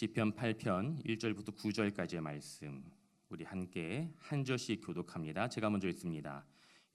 시편 8편 1절부터 9절까지의 말씀 우리 함께 한 절씩 교독합니다. 제가 먼저 읽습니다.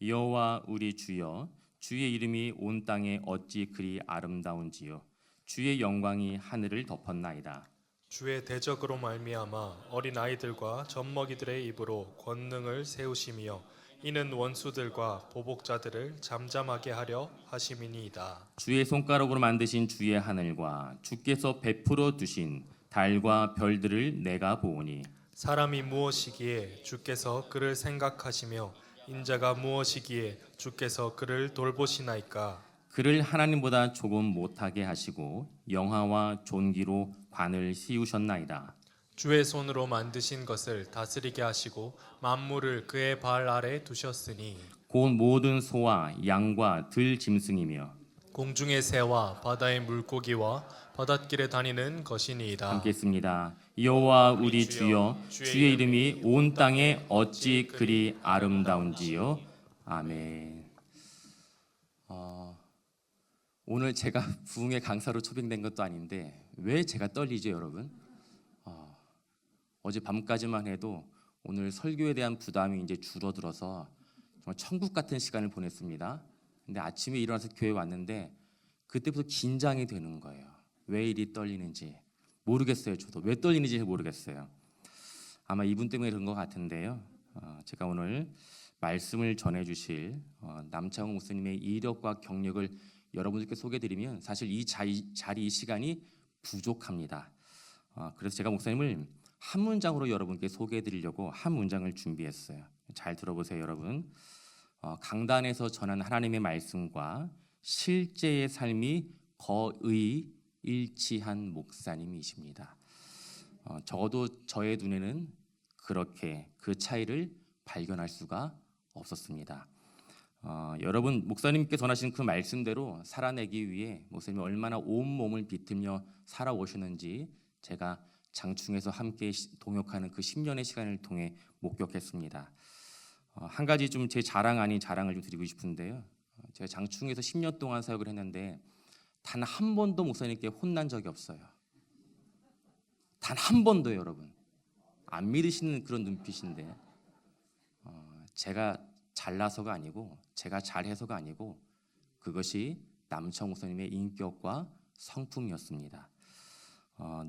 여호와 우리 주여, 주의 이름이 온 땅에 어찌 그리 아름다운지요. 주의 영광이 하늘을 덮었나이다. 주의 대적으로 말미암아 어린 아이들과 젖먹이들의 입으로 권능을 세우시며 이는 원수들과 보복자들을 잠잠하게 하려 하심이니이다. 주의 손가락으로 만드신 주의 하늘과 주께서 베풀어 두신 달과 별들을 내가 보오니 사람이 무엇이기에 주께서 그를 생각하시며 인자가 무엇이기에 주께서 그를 돌보시나이까. 그를 하나님보다 조금 못하게 하시고 영화와 존귀로 관을 씌우셨나이다. 주의 손으로 만드신 것을 다스리게 하시고 만물을 그의 발 아래 두셨으니 곧 모든 소와 양과 들 짐승이며 공중의 새와 바다의 물고기와 바닷길에 다니는 것이니이다. 함께 있습니다. 여호와 우리 주여, 주의 이름이 온 땅에 어찌 그리 아름다운지요. 아멘. 오늘 제가 부흥의 강사로 초빙된 것도 아닌데 왜 제가 떨리죠, 여러분? 어제 밤까지만 해도 오늘 설교에 대한 부담이 이제 줄어들어서 정말 천국 같은 시간을 보냈습니다. 근데 아침에 일어나서 교회 왔는데 그때부터 긴장이 되는 거예요. 왜 이리 떨리는지 모르겠어요. 저도 왜 떨리는지 모르겠어요. 아마 이분 때문에 그런 것 같은데요. 제가 오늘 말씀을 전해주실 남창훈 목사님의 이력과 경력을 여러분들께 소개해드리면 사실 이 자리 이 시간이 부족합니다. 그래서 제가 목사님을 한 문장으로 여러분께 소개해드리려고 한 문장을 준비했어요. 잘 들어보세요, 여러분. 강단에서 전한 하나님의 말씀과 실제의 삶이 거의 일치한 목사님이십니다. 적어도 저의 눈에는 그렇게 그 차이를 발견할 수가 없었습니다. 여러분, 목사님께 전하신 그 말씀대로 살아내기 위해 목사님이 얼마나 온몸을 비틀며 살아오셨는지 제가 장충에서 함께 동역하는 그 10년의 시간을 통해 목격했습니다. 한 가지 좀 제 자랑 아닌 자랑을 좀 드리고 싶은데요. 제가 장충에서 10년 동안 사역을 했는데 단 한 번도 목사님께 혼난 적이 없어요. 단 한 번도요, 여러분. 안 믿으시는 그런 눈빛인데 제가 잘나서가 아니고 제가 잘해서가 아니고 그것이 남창 목사님의 인격과 성품이었습니다.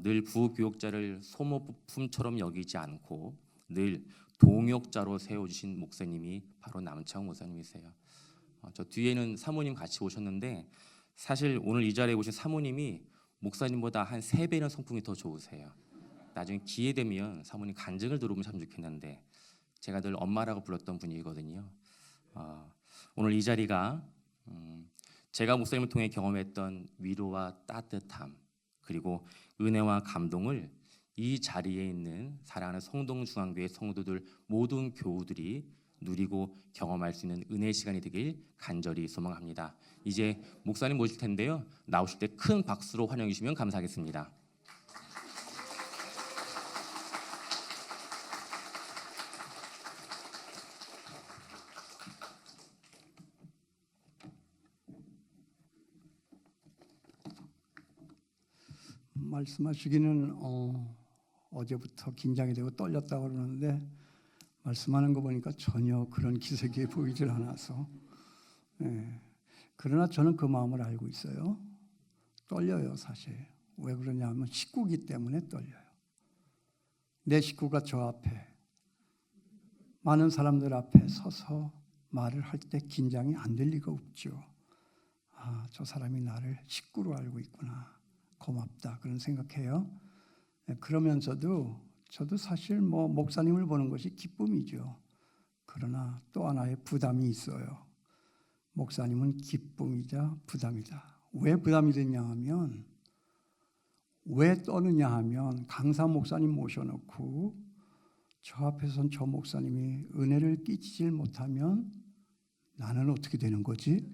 늘 부교육자를 소모품처럼 여기지 않고 늘 동역자로 세워주신 목사님이 바로 남창 목사님이세요. 저 뒤에는 사모님 같이 오셨는데 사실 오늘 이 자리에 오신 사모님이 목사님보다 한 3배는 성품이 더 좋으세요. 나중에 기회 되면 사모님 간증을 들어보면 참 좋겠는데 제가 늘 엄마라고 불렀던 분이거든요. 오늘 이 자리가 제가 목사님을 통해 경험했던 위로와 따뜻함 그리고 은혜와 감동을 이 자리에 있는 사랑하는 성동중앙교회 성도들 모든 교우들이 누리고 경험할 수 있는 은혜의 시간이 되길 간절히 소망합니다. 이제 목사님 모실 텐데요. 나오실 때 큰 박수로 환영해 주시면 감사하겠습니다. 말씀하시기는 어제부터 긴장이 되고 떨렸다고 그러는데 말씀하는 거 보니까 전혀 그런 기색이 보이질 않아서 그러나 저는 그 마음을 알고 있어요. 떨려요, 사실. 왜 그러냐면 식구기 때문에 떨려요. 내 식구가 저 앞에 많은 사람들 앞에 서서 말을 할 때 긴장이 안 될 리가 없죠. 저 사람이 나를 식구로 알고 있구나. 고맙다 그런 생각해요. 그러면서도 저도 사실 목사님을 보는 것이 기쁨이죠. 그러나 또 하나의 부담이 있어요. 목사님은 기쁨이자 부담이다. 왜 부담이 되냐 하면 왜 떠느냐 하면 강사 목사님 모셔놓고 저 앞에 선 저 목사님이 은혜를 끼치질 못하면 나는 어떻게 되는 거지?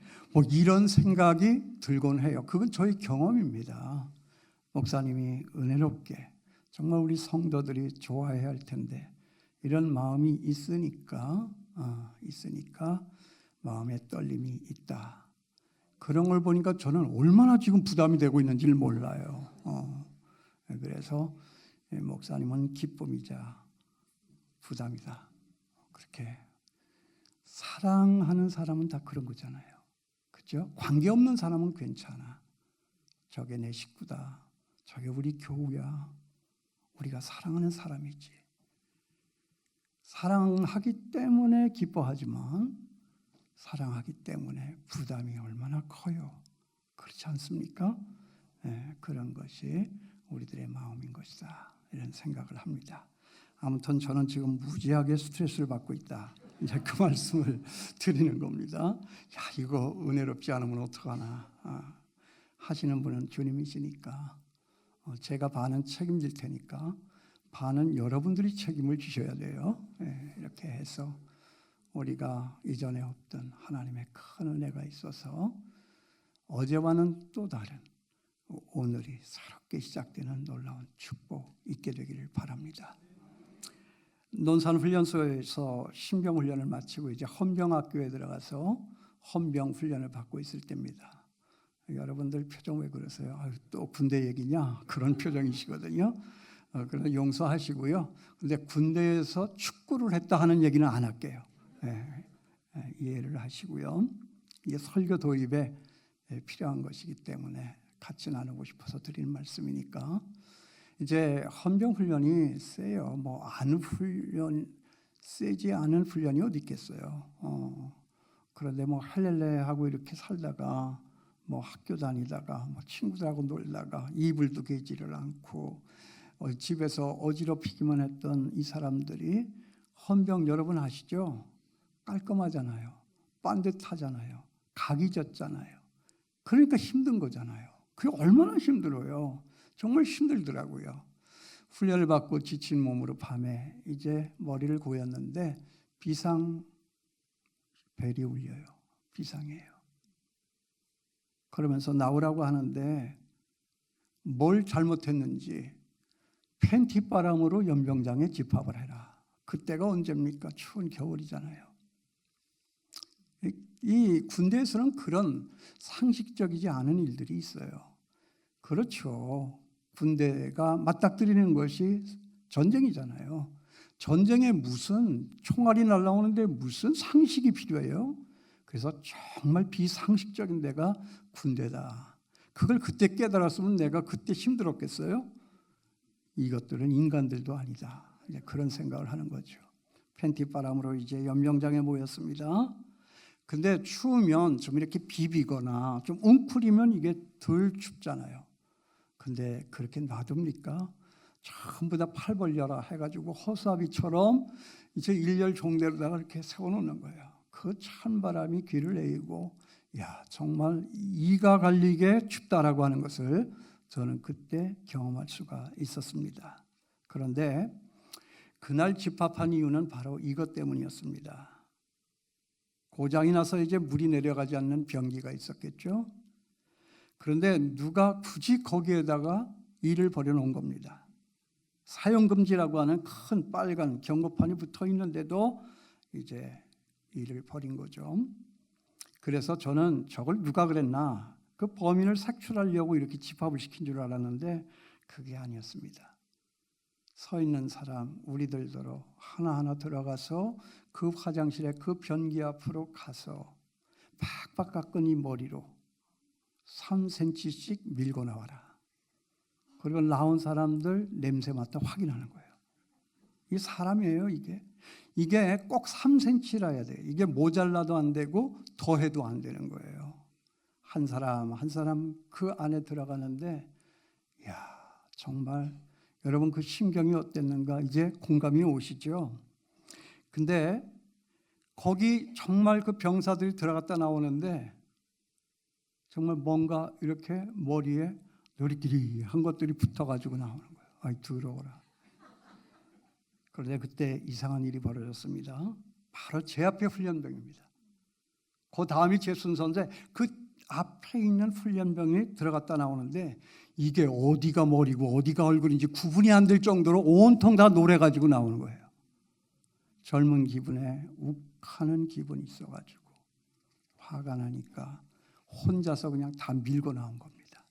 이런 생각이 들곤 해요. 그건 저희 경험입니다. 목사님이 은혜롭게 정말 우리 성도들이 좋아해야 할 텐데 이런 마음이 있으니까 마음에 떨림이 있다. 그런 걸 보니까 저는 얼마나 지금 부담이 되고 있는지를 몰라요. 그래서 목사님은 기쁨이자 부담이다. 그렇게 사랑하는 사람은 다 그런 거잖아요. 그렇죠? 관계없는 사람은 괜찮아. 저게 내 식구다. 저게 우리 교우야. 우리가 사랑하는 사람이지. 사랑하기 때문에 기뻐하지만 사랑하기 때문에 부담이 얼마나 커요. 그렇지 않습니까? 네, 그런 것이 우리들의 마음인 것이다. 이런 생각을 합니다. 아무튼 저는 지금 무지하게 스트레스를 받고 있다. 이제 그 말씀을 드리는 겁니다. 야, 이거 은혜롭지 않으면 어떡하나. 하시는 분은 주님이시니까 제가 반은 책임질 테니까 반은 여러분들이 책임을 지셔야 돼요. 이렇게 해서 우리가 이전에 없던 하나님의 큰 은혜가 있어서 어제와는 또 다른 오늘이 새롭게 시작되는 놀라운 축복 있게 되기를 바랍니다. 논산훈련소에서 신병훈련을 마치고 이제 헌병학교에 들어가서 헌병훈련을 받고 있을 때입니다. 여러분들 표정 왜 그러세요? 또 군대 얘기냐? 그런 표정이시거든요. 그래서 용서하시고요. 근데 군대에서 축구를 했다 하는 얘기는 안 할게요. 이해를 하시고요. 이게 설교 도입에 필요한 것이기 때문에 같이 나누고 싶어서 드리는 말씀이니까. 이제 헌병훈련이 세요. 뭐 안 훈련 세지 않은 훈련이 어디 있겠어요. 그런데 뭐 할렐레 하고 이렇게 살다가 뭐 학교 다니다가 뭐 친구들하고 놀다가 이불도 개지를 않고 집에서 어지럽히기만 했던 이 사람들이 헌병 여러분 아시죠? 깔끔하잖아요. 반듯하잖아요. 각이 졌잖아요. 그러니까 힘든 거잖아요. 그게 얼마나 힘들어요. 정말 힘들더라고요. 훈련을 받고 지친 몸으로 밤에 이제 머리를 고였는데 비상 벨이 울려요. 비상이에요. 그러면서 나오라고 하는데 뭘 잘못했는지 팬티바람으로 연병장에 집합을 해라. 그때가 언제입니까? 추운 겨울이잖아요. 이 군대에서는 그런 상식적이지 않은 일들이 있어요. 그렇죠. 군대가 맞닥뜨리는 것이 전쟁이잖아요. 전쟁에 무슨 총알이 날아오는데 무슨 상식이 필요해요? 그래서 정말 비상식적인 데가 군대다. 그걸 그때 깨달았으면 내가 그때 힘들었겠어요? 이것들은 인간들도 아니다. 이제 그런 생각을 하는 거죠. 팬티바람으로 이제 연병장에 모였습니다. 근데 추우면 좀 이렇게 비비거나 좀 웅크리면 이게 덜 춥잖아요. 근데 그렇게 놔둡니까? 전부 다 팔 벌려라 해가지고 허수아비처럼 이제 일렬 종대로다가 이렇게 세워놓는 거예요. 그 찬바람이 귀를 에이고, 야, 정말 이가 갈리게 춥다라고 하는 것을 저는 그때 경험할 수가 있었습니다. 그런데 그날 집합한 이유는 바로 이것 때문이었습니다. 고장이 나서 이제 물이 내려가지 않는 변기가 있었겠죠. 그런데 누가 굳이 거기에다가 일을 벌여놓은 겁니다. 사용금지라고 하는 큰 빨간 경고판이 붙어 있는데도 이제 일을 벌인 거죠. 그래서 저는 저걸 누가 그랬나, 그 범인을 색출하려고 이렇게 집합을 시킨 줄 알았는데 그게 아니었습니다. 서 있는 사람 우리들더러 하나하나 들어가서 그 화장실에 그 변기 앞으로 가서 팍팍 깎은 이 머리로 3cm씩 밀고 나와라. 그리고 나온 사람들 냄새 맡아 확인하는 거예요. 이게 사람이에요. 이게 꼭 3cm라야 돼요. 이게 모자라도 안 되고 더해도 안 되는 거예요. 한 사람 한 사람 그 안에 들어가는데, 야, 정말 여러분 그 심경이 어땠는가 이제 공감이 오시죠? 근데 거기 정말 그 병사들이 들어갔다 나오는데 정말 뭔가 이렇게 머리에 요리끼리 한 것들이 붙어가지고 나오는 거예요. 아이, 더러워라. 그런데 그때 이상한 일이 벌어졌습니다. 바로 제 앞에 훈련병입니다. 그 다음이 제 순서인데 그 앞에 있는 훈련병이 들어갔다 나오는데 이게 어디가 머리고 어디가 얼굴인지 구분이 안 될 정도로 온통 다 노래가지고 나오는 거예요. 젊은 기분에 욱하는 기분이 있어가지고 화가 나니까 혼자서 그냥 다 밀고 나온 겁니다.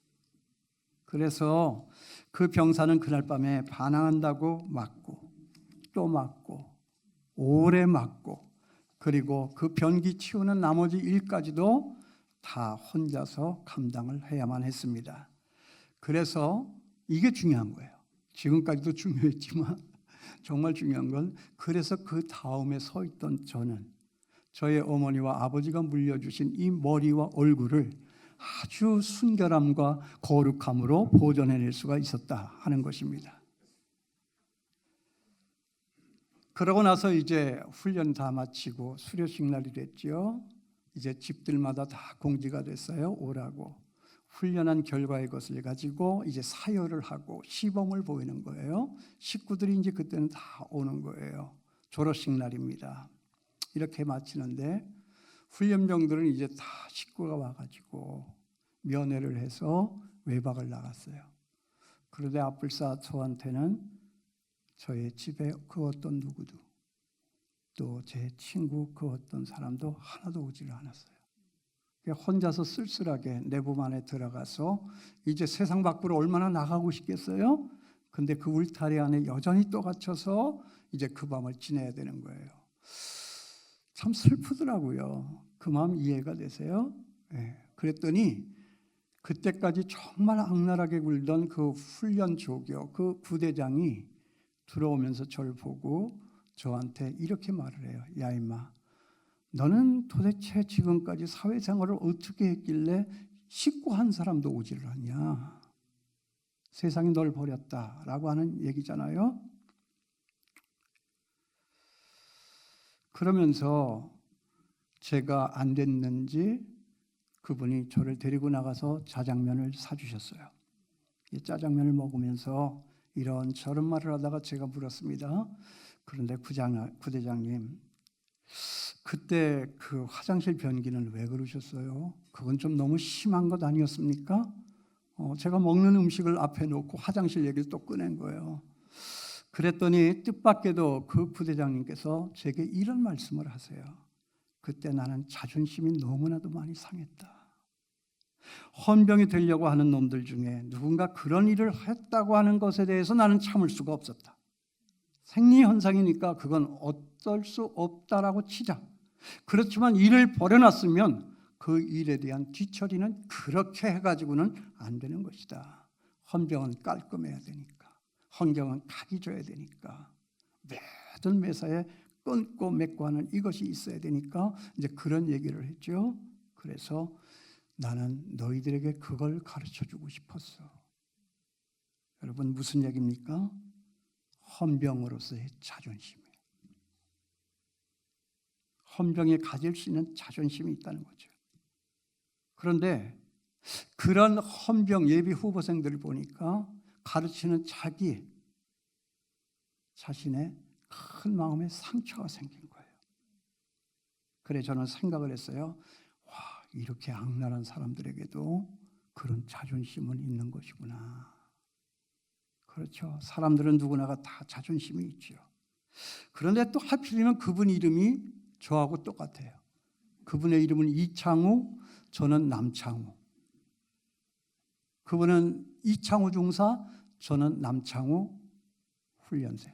그래서 그 병사는 그날 밤에 반항한다고 맞고 또 맞고 오래 맞고 그리고 그 변기 치우는 나머지 일까지도 다 혼자서 감당을 해야만 했습니다. 그래서 이게 중요한 거예요. 지금까지도 중요했지만 정말 중요한 건 그래서 그 다음에 서 있던 저는 저의 어머니와 아버지가 물려주신 이 머리와 얼굴을 아주 순결함과 거룩함으로 보존해낼 수가 있었다 하는 것입니다. 그러고 나서 이제 훈련 다 마치고 수료식 날이 됐죠. 이제 집들마다 다 공지가 됐어요. 오라고. 훈련한 결과의 것을 가지고 이제 사열을 하고 시범을 보이는 거예요. 식구들이 이제 그때는 다 오는 거예요. 졸업식 날입니다. 이렇게 마치는데 훈련병들은 이제 다 식구가 와가지고 면회를 해서 외박을 나갔어요. 그런데 아뿔싸 저한테는 저의 집에 그 어떤 누구도 또 제 친구 그 어떤 사람도 하나도 오지를 않았어요. 혼자서 쓸쓸하게 내 몸 안에 들어가서 이제 세상 밖으로 얼마나 나가고 싶겠어요? 근데 그 울타리 안에 여전히 또 갇혀서 이제 그 밤을 지내야 되는 거예요. 참 슬프더라고요. 그 마음 이해가 되세요? 네. 그랬더니 그때까지 정말 악랄하게 굴던 그 훈련 조교, 그 부대장이 들어오면서 저를 보고 저한테 이렇게 말을 해요. 야 임마, 너는 도대체 지금까지 사회생활을 어떻게 했길래 식구 한 사람도 오지를 않냐. 세상이 널 버렸다라고 하는 얘기잖아요. 그러면서 제가 안 됐는지 그분이 저를 데리고 나가서 짜장면을 사주셨어요. 이 짜장면을 먹으면서 이런저런 말을 하다가 제가 물었습니다. 그런데 부대장님, 그때 그 화장실 변기는 왜 그러셨어요? 그건 좀 너무 심한 것 아니었습니까? 제가 먹는 음식을 앞에 놓고 화장실 얘기를 또 꺼낸 거예요. 그랬더니 뜻밖에도 그 부대장님께서 제게 이런 말씀을 하세요. 그때 나는 자존심이 너무나도 많이 상했다. 헌병이 되려고 하는 놈들 중에 누군가 그런 일을 했다고 하는 것에 대해서 나는 참을 수가 없었다. 생리현상이니까 그건 어쩔 수 없다라고 치자. 그렇지만 일을 벌여놨으면 그 일에 대한 뒤처리는 그렇게 해가지고는 안 되는 것이다. 헌병은 깔끔해야 되니까. 헌병은 각이 줘야 되니까. 모든 매사에 끊고 맺고 하는 이것이 있어야 되니까 이제 그런 얘기를 했죠. 그래서 나는 너희들에게 그걸 가르쳐주고 싶었어. 여러분 무슨 얘기입니까? 헌병으로서의 자존심이에요. 헌병이 가질 수 있는 자존심이 있다는 거죠. 그런데 그런 헌병 예비 후보생들을 보니까 가르치는 자기 자신의 큰 마음에 상처가 생긴 거예요. 그래 저는 생각을 했어요. 와, 이렇게 악랄한 사람들에게도 그런 자존심은 있는 것이구나. 그렇죠. 사람들은 누구나가 다 자존심이 있죠. 그런데 또 하필이면 그분 이름이 저하고 똑같아요. 그분의 이름은 이창우, 저는 남창우. 그분은 이창우 중사, 저는 남창우 훈련생.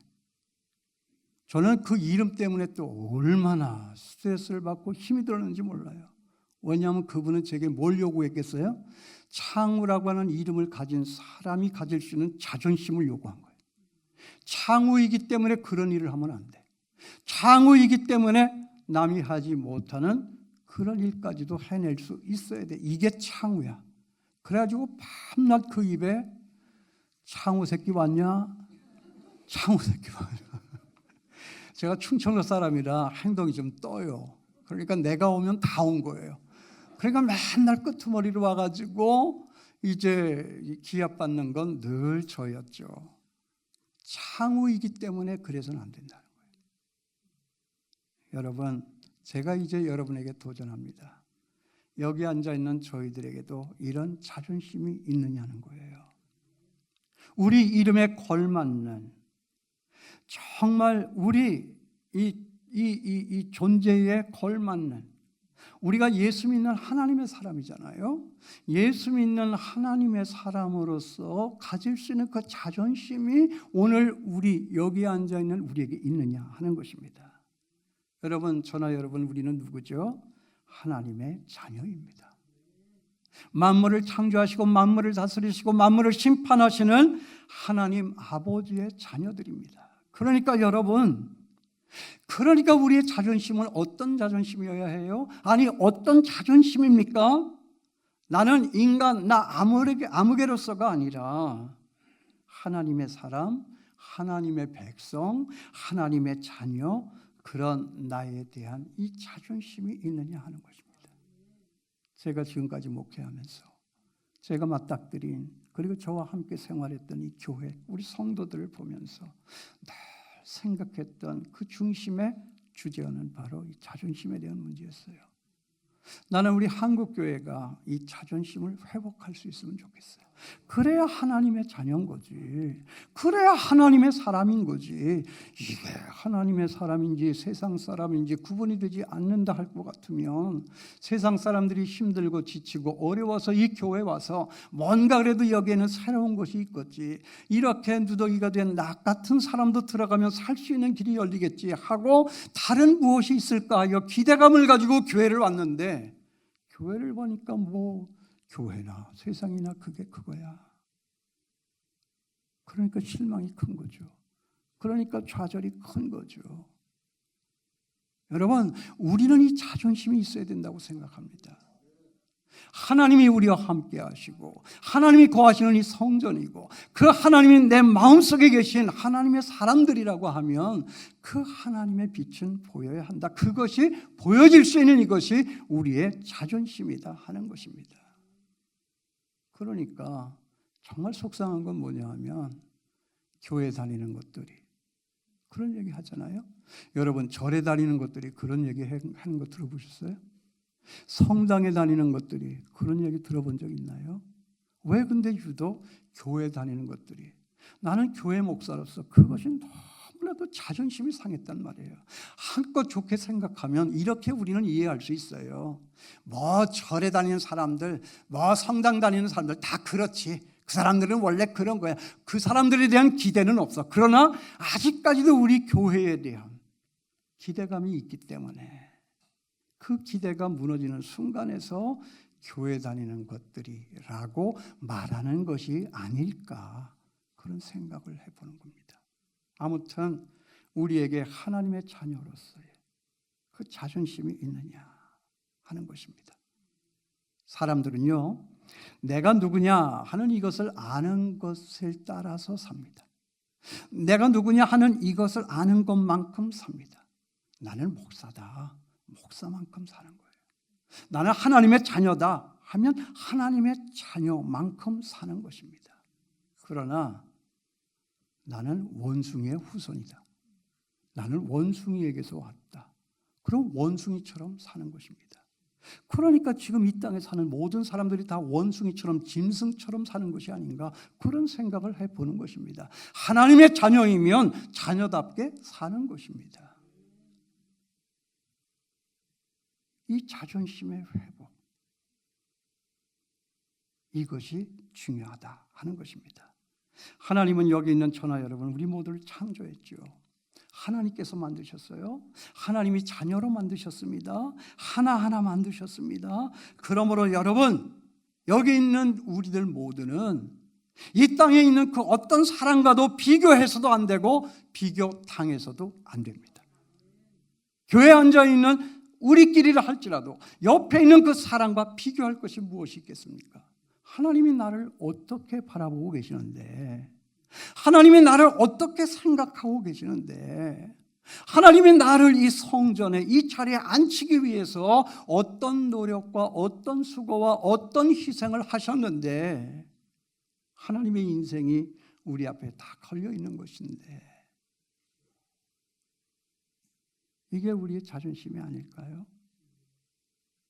저는 그 이름 때문에 또 얼마나 스트레스를 받고 힘이 들었는지 몰라요. 왜냐하면 그분은 제게 뭘 요구했겠어요? 창우라고 하는 이름을 가진 사람이 가질 수 있는 자존심을 요구한 거예요. 창우이기 때문에 그런 일을 하면 안 돼. 창우이기 때문에 남이 하지 못하는 그런 일까지도 해낼 수 있어야 돼. 이게 창우야. 그래가지고 밤낮 그 입에 창우 새끼 왔냐? 창우 새끼 왔냐? 제가 충청도 사람이라 행동이 좀 떠요. 그러니까 내가 오면 다 온 거예요. 그러니까 맨날 끄트머리로 와가지고 이제 기합받는 건 늘 저였죠. 창우이기 때문에 그래서는 안 된다는 거예요. 여러분, 제가 이제 여러분에게 도전합니다. 여기 앉아있는 저희들에게도 이런 자존심이 있느냐는 거예요. 우리 이름에 걸맞는 정말 우리 이 존재에 걸맞는 우리가 예수 믿는 하나님의 사람이잖아요. 예수 믿는 하나님의 사람으로서 가질 수 있는 그 자존심이 오늘 우리 여기 앉아 있는 우리에게 있느냐 하는 것입니다. 여러분, 저나 여러분, 우리는 누구죠? 하나님의 자녀입니다. 만물을 창조하시고 만물을 다스리시고 만물을 심판하시는 하나님 아버지의 자녀들입니다. 그러니까 여러분, 그러니까 우리의 자존심은 어떤 자존심이어야 해요? 아니, 어떤 자존심입니까? 나는 인간, 나 아무개로서가 아니라 하나님의 사람, 하나님의 백성, 하나님의 자녀, 그런 나에 대한 이 자존심이 있느냐 하는 것입니다. 제가 지금까지 목회하면서 제가 맞닥뜨린, 그리고 저와 함께 생활했던 이 교회, 우리 성도들을 보면서 늘 생각했던 그 중심의 주제어는 바로 이 자존심에 대한 문제였어요. 나는 우리 한국교회가 이 자존심을 회복할 수 있으면 좋겠어요. 그래야 하나님의 자녀인 거지. 그래야 하나님의 사람인 거지. 이게 하나님의 사람인지 세상 사람인지 구분이 되지 않는다 할 것 같으면, 세상 사람들이 힘들고 지치고 어려워서 이 교회에 와서 뭔가 그래도 여기에는 새로운 것이 있겠지, 이렇게 누더기가 된 나 같은 사람도 들어가면 살 수 있는 길이 열리겠지 하고 다른 무엇이 있을까 하여 기대감을 가지고 교회를 왔는데, 교회를 보니까 뭐 교회나 세상이나 그게 그거야. 그러니까 실망이 큰 거죠. 그러니까 좌절이 큰 거죠. 여러분, 우리는 이 자존심이 있어야 된다고 생각합니다. 하나님이 우리와 함께 하시고 하나님이 거하시는 이 성전이고 그 하나님이 내 마음속에 계신 하나님의 사람들이라고 하면 그 하나님의 빛은 보여야 한다. 그것이 보여질 수 있는 이것이 우리의 자존심이다 하는 것입니다. 그러니까 정말 속상한 건 뭐냐 하면, 교회 다니는 것들이 그런 얘기 하잖아요. 여러분, 절에 다니는 것들이 그런 얘기 하는 거 들어보셨어요? 성당에 다니는 것들이 그런 얘기 들어본 적 있나요? 왜 근데 유독 교회 다니는 것들이, 나는 교회 목사로서 그것이 너무나도 자존심이 상했단 말이에요. 한껏 좋게 생각하면 이렇게 우리는 이해할 수 있어요. 뭐 절에 다니는 사람들, 뭐 성당 다니는 사람들 다 그렇지. 그 사람들은 원래 그런 거야. 그 사람들에 대한 기대는 없어. 그러나 아직까지도 우리 교회에 대한 기대감이 있기 때문에 그 기대가 무너지는 순간에서 교회 다니는 것들이라고 말하는 것이 아닐까, 그런 생각을 해보는 겁니다. 아무튼 우리에게 하나님의 자녀로서의 그 자존심이 있느냐 하는 것입니다. 사람들은요, 내가 누구냐 하는 이것을 아는 것을 따라서 삽니다. 내가 누구냐 하는 이것을 아는 것만큼 삽니다. 나는 목사다, 목사만큼 사는 거예요. 나는 하나님의 자녀다 하면 하나님의 자녀만큼 사는 것입니다. 그러나 나는 원숭이의 후손이다, 나는 원숭이에게서 왔다, 그럼 원숭이처럼 사는 것입니다. 그러니까 지금 이 땅에 사는 모든 사람들이 다 원숭이처럼, 짐승처럼 사는 것이 아닌가, 그런 생각을 해보는 것입니다. 하나님의 자녀이면 자녀답게 사는 것입니다. 이 자존심의 회복, 이것이 중요하다 하는 것입니다. 하나님은 여기 있는 저나 여러분, 우리 모두를 창조했죠. 하나님께서 만드셨어요. 하나님이 자녀로 만드셨습니다. 하나하나 만드셨습니다. 그러므로 여러분, 여기 있는 우리들 모두는 이 땅에 있는 그 어떤 사람과도 비교해서도 안 되고 비교당해서도 안 됩니다. 교회에 앉아있는 우리끼리라 할지라도 옆에 있는 그 사람과 비교할 것이 무엇이 있겠습니까? 하나님이 나를 어떻게 바라보고 계시는데, 하나님이 나를 어떻게 생각하고 계시는데, 하나님이 나를 이 성전에, 이 자리에 앉히기 위해서 어떤 노력과 어떤 수고와 어떤 희생을 하셨는데, 하나님의 인생이 우리 앞에 다 걸려 있는 것인데, 이게 우리의 자존심이 아닐까요?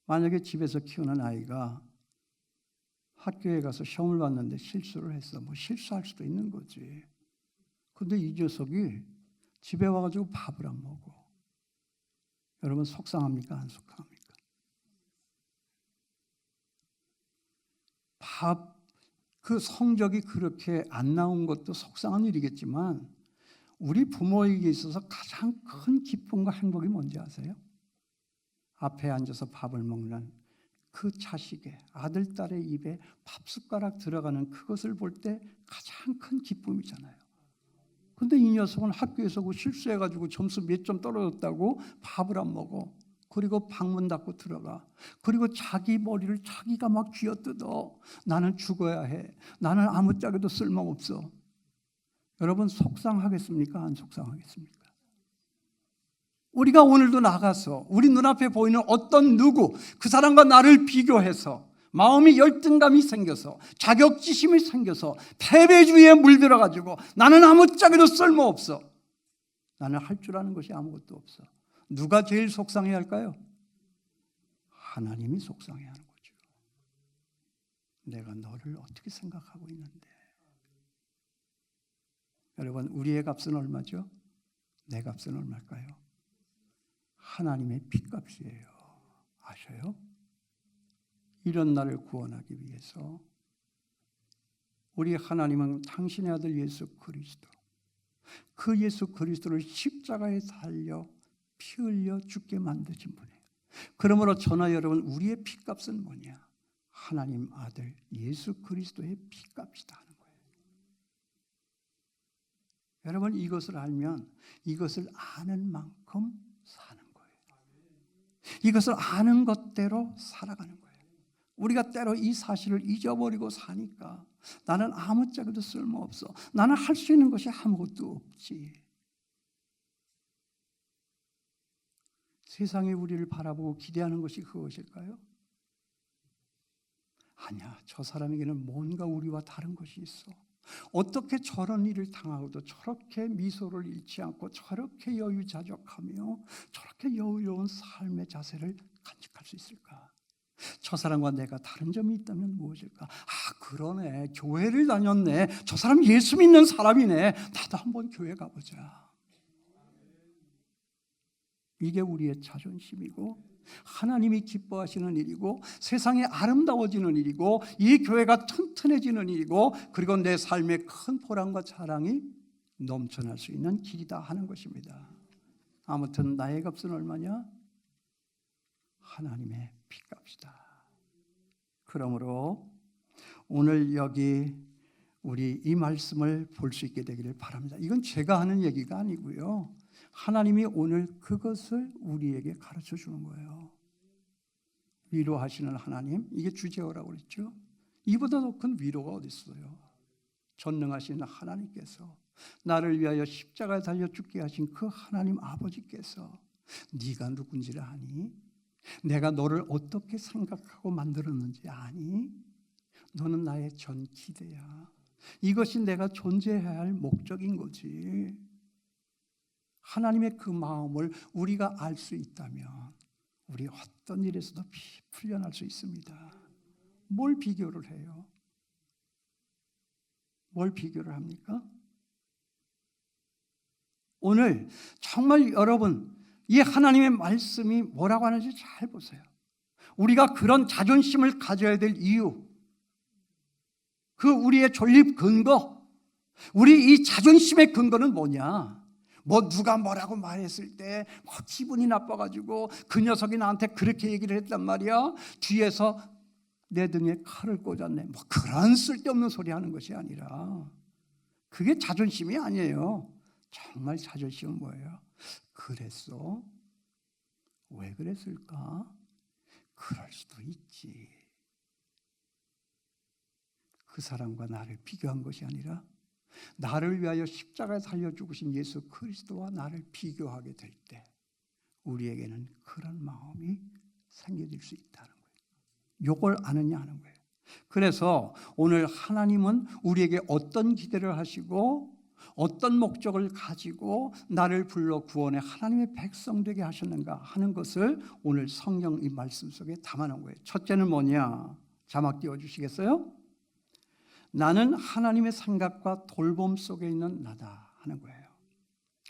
만약에 집에서 키우는 아이가 학교에 가서 시험을 봤는데 실수를 했어. 뭐 실수할 수도 있는 거지. 근데 이 녀석이 집에 와가지고 밥을 안 먹어. 여러분, 속상합니까? 안 속상합니까? 그 성적이 그렇게 안 나온 것도 속상한 일이겠지만 우리 부모에게 있어서 가장 큰 기쁨과 행복이 뭔지 아세요? 앞에 앉아서 밥을 먹는 그 자식의 아들, 딸의 입에 밥 숟가락 들어가는 그것을 볼 때 가장 큰 기쁨이잖아요. 근데 이 녀석은 학교에서 실수해가지고 점수 몇 점 떨어졌다고 밥을 안 먹어. 그리고 방문 닫고 들어가. 그리고 자기 머리를 자기가 막 쥐어뜯어. 나는 죽어야 해. 나는 아무짝에도 쓸모없어. 여러분 속상하겠습니까? 안 속상하겠습니까? 우리가 오늘도 나가서 우리 눈앞에 보이는 어떤 누구, 그 사람과 나를 비교해서 마음이 열등감이 생겨서 자격지심이 생겨서 패배주의에 물들어가지고 나는 아무짝에도 쓸모없어. 나는 할 줄 아는 것이 아무것도 없어. 누가 제일 속상해 할까요? 하나님이 속상해 하는 거죠. 내가 너를 어떻게 생각하고 있는데. 여러분 우리의 값은 얼마죠? 내 값은 얼마일까요? 하나님의 핏값이에요. 아셔요? 이런 나를 구원하기 위해서 우리 하나님은 당신의 아들 예수 그리스도, 그 예수 그리스도를 십자가에 달려 피 흘려 죽게 만드신 분이에요. 그러므로 저나 여러분 우리의 핏값은 뭐냐? 하나님 아들 예수 그리스도의 핏값이다 하는 거예요. 여러분 이것을 알면 이것을 아는 만큼 사는 거예요. 이것을 아는 것대로 살아가는 거예요. 우리가 때로 이 사실을 잊어버리고 사니까 나는 아무짝에도 쓸모없어. 나는 할 수 있는 것이 아무것도 없지. 세상이 우리를 바라보고 기대하는 것이 그것일까요? 아니야. 저 사람에게는 뭔가 우리와 다른 것이 있어. 어떻게 저런 일을 당하고도 저렇게 미소를 잃지 않고 저렇게 여유자족하며 저렇게 여유로운 삶의 자세를 간직할 수 있을까? 저 사람과 내가 다른 점이 있다면 무엇일까? 그러네. 교회를 다녔네. 저 사람 예수 믿는 사람이네. 나도 한번 교회 가보자. 이게 우리의 자존심이고 하나님이 기뻐하시는 일이고 세상이 아름다워지는 일이고 이 교회가 튼튼해지는 일이고 그리고 내 삶의 큰 보람과 자랑이 넘쳐날 수 있는 길이다 하는 것입니다. 아무튼 나의 값은 얼마냐? 하나님의 핏값이다. 그러므로 오늘 여기 우리 이 말씀을 볼 수 있게 되기를 바랍니다. 이건 제가 하는 얘기가 아니고요. 하나님이 오늘 그것을 우리에게 가르쳐 주는 거예요. 위로하시는 하나님, 이게 주제어라고 그랬죠. 이보다 더 큰 위로가 어디 있어요? 전능하신 하나님께서 나를 위하여 십자가에 달려 죽게 하신 그 하나님 아버지께서 네가 누군지를 아니? 내가 너를 어떻게 생각하고 만들었는지 아니? 너는 나의 전 기대야. 이것이 내가 존재해야 할 목적인 거지. 하나님의 그 마음을 우리가 알 수 있다면 우리 어떤 일에서도 풀려날 수 있습니다. 뭘 비교를 해요? 뭘 비교를 합니까? 오늘 정말 여러분 이 하나님의 말씀이 뭐라고 하는지 잘 보세요. 우리가 그런 자존심을 가져야 될 이유, 그 우리의 존립 근거, 우리 이 자존심의 근거는 뭐냐? 누가 뭐라고 말했을 때 기분이 나빠가지고 그 녀석이 나한테 그렇게 얘기를 했단 말이야. 뒤에서 내 등에 칼을 꽂았네. 그런 쓸데없는 소리 하는 것이 아니라 그게 자존심이 아니에요. 정말 자존심은 뭐예요? 그랬어? 왜 그랬을까? 그럴 수도 있지. 그 사람과 나를 비교한 것이 아니라 나를 위하여 십자가에 달려 죽으신 예수 그리스도와 나를 비교하게 될 때 우리에게는 그런 마음이 생겨질 수 있다는 거예요. 이걸 아느냐 하는 거예요. 그래서 오늘 하나님은 우리에게 어떤 기대를 하시고 어떤 목적을 가지고 나를 불러 구원해 하나님의 백성 되게 하셨는가 하는 것을 오늘 성경 이 말씀 속에 담아놓은 거예요. 첫째는 뭐냐? 자막 띄워주시겠어요? 나는 하나님의 생각과 돌봄 속에 있는 나다 하는 거예요.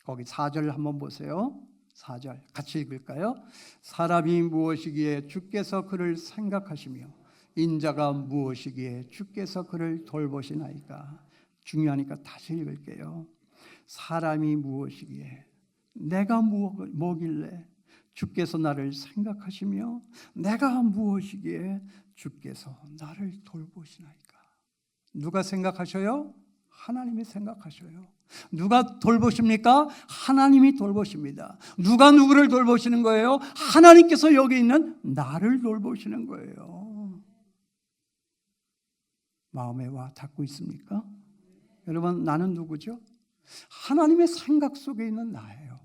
거기 4절 한번 보세요. 4절 같이 읽을까요? 사람이 무엇이기에 주께서 그를 생각하시며 인자가 무엇이기에 주께서 그를 돌보시나이까. 중요하니까 다시 읽을게요. 사람이 무엇이기에 내가 뭐길래 주께서 나를 생각하시며 내가 무엇이기에 주께서 나를 돌보시나이까. 누가 생각하셔요? 하나님이 생각하셔요. 누가 돌보십니까? 하나님이 돌보십니다. 누가 누구를 돌보시는 거예요? 하나님께서 여기 있는 나를 돌보시는 거예요. 마음에 와 닿고 있습니까? 여러분, 나는 누구죠? 하나님의 생각 속에 있는 나예요.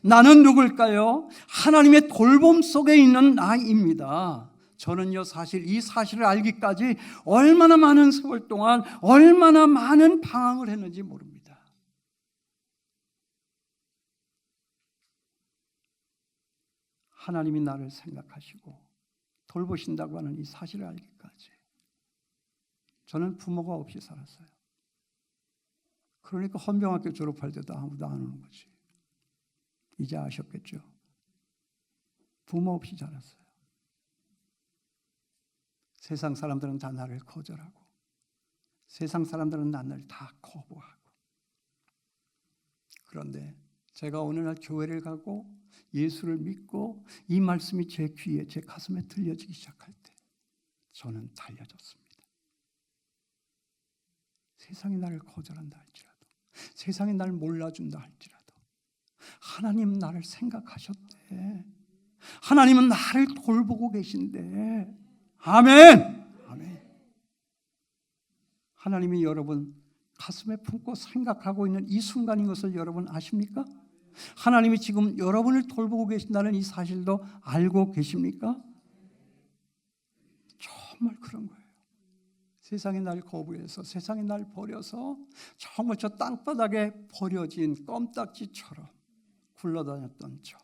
나는 누굴까요? 하나님의 돌봄 속에 있는 나입니다. 저는요, 사실 이 사실을 알기까지 얼마나 많은 세월 동안 얼마나 많은 방황을 했는지 모릅니다. 하나님이 나를 생각하시고 돌보신다고 하는 이 사실을 알기까지 저는 부모가 없이 살았어요. 그러니까 헌병학교 졸업할 때도 아무도 안 오는 거지. 이제 아셨겠죠? 부모 없이 자랐어요. 세상 사람들은 다 나를 거절하고 세상 사람들은 나를 다 거부하고. 그런데 제가 어느 날 교회를 가고 예수를 믿고 이 말씀이 제 귀에, 제 가슴에 들려지기 시작할 때 저는 달려졌습니다. 세상이 나를 거절한다 할지라도, 세상이 나를 몰라준다 할지라도 하나님 나를 생각하셨대. 하나님은 나를 돌보고 계신데. 아멘. 아멘. 하나님이 여러분 가슴에 품고 생각하고 있는 이 순간인 것을 여러분 아십니까? 하나님이 지금 여러분을 돌보고 계신다는 이 사실도 알고 계십니까? 정말 그런 거예요. 세상이 날 거부해서, 세상이 날 버려서 정말 저 땅바닥에 버려진 껌딱지처럼 굴러다녔던 저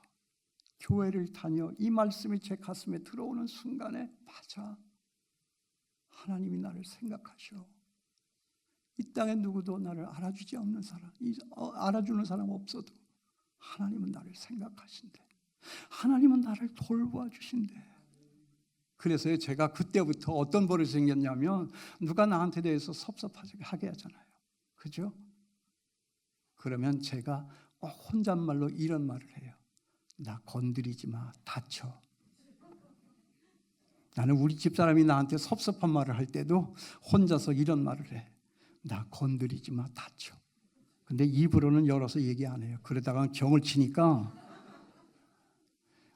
교회를 다녀 이 말씀이 제 가슴에 들어오는 순간에 맞아, 하나님이 나를 생각하셔. 이 땅에 누구도 나를 알아주지 않는 사람, 알아주는 사람 없어도 하나님은 나를 생각하신대. 하나님은 나를 돌보아 주신대. 그래서 제가 그때부터 어떤 버릇이 생겼냐면 누가 나한테 대해서 섭섭하게 하잖아요. 그죠? 그러면 제가 혼잣말로 이런 말을 해요. 나 건드리지 마, 다쳐. 나는 우리 집사람이 나한테 섭섭한 말을 할 때도 혼자서 이런 말을 해. 나 건드리지 마, 다쳐. 근데 입으로는 열어서 얘기 안 해요. 그러다가 경을 치니까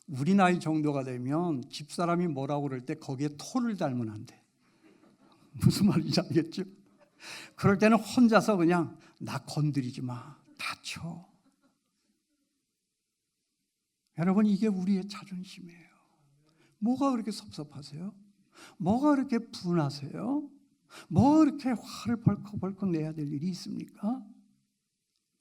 우리 나이 정도가 되면 집사람이 뭐라고 그럴 때 거기에 토를 달면 안 돼. 무슨 말인지 알겠죠? 그럴 때는 혼자서 그냥 나 건드리지 마, 다쳐. 여러분, 이게 우리의 자존심이에요. 뭐가 그렇게 섭섭하세요? 뭐가 그렇게 분하세요? 뭐가 그렇게 화를 벌컥벌컥 내야 될 일이 있습니까?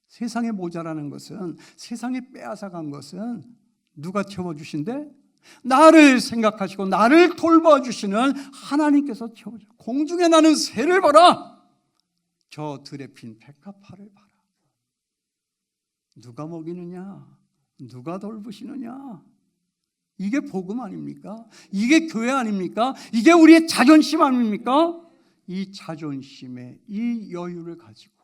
세상에 모자라는 것은, 세상에 빼앗아간 것은 누가 채워주신대? 나를 생각하시고 나를 돌봐주시는 하나님께서 채워주세요. 공중에 나는 새를 봐라, 저 들에 핀 백합화를 봐라. 누가 먹이느냐? 누가 돌보시느냐? 이게 복음 아닙니까? 이게 교회 아닙니까? 이게 우리의 자존심 아닙니까? 이 자존심에 이 여유를 가지고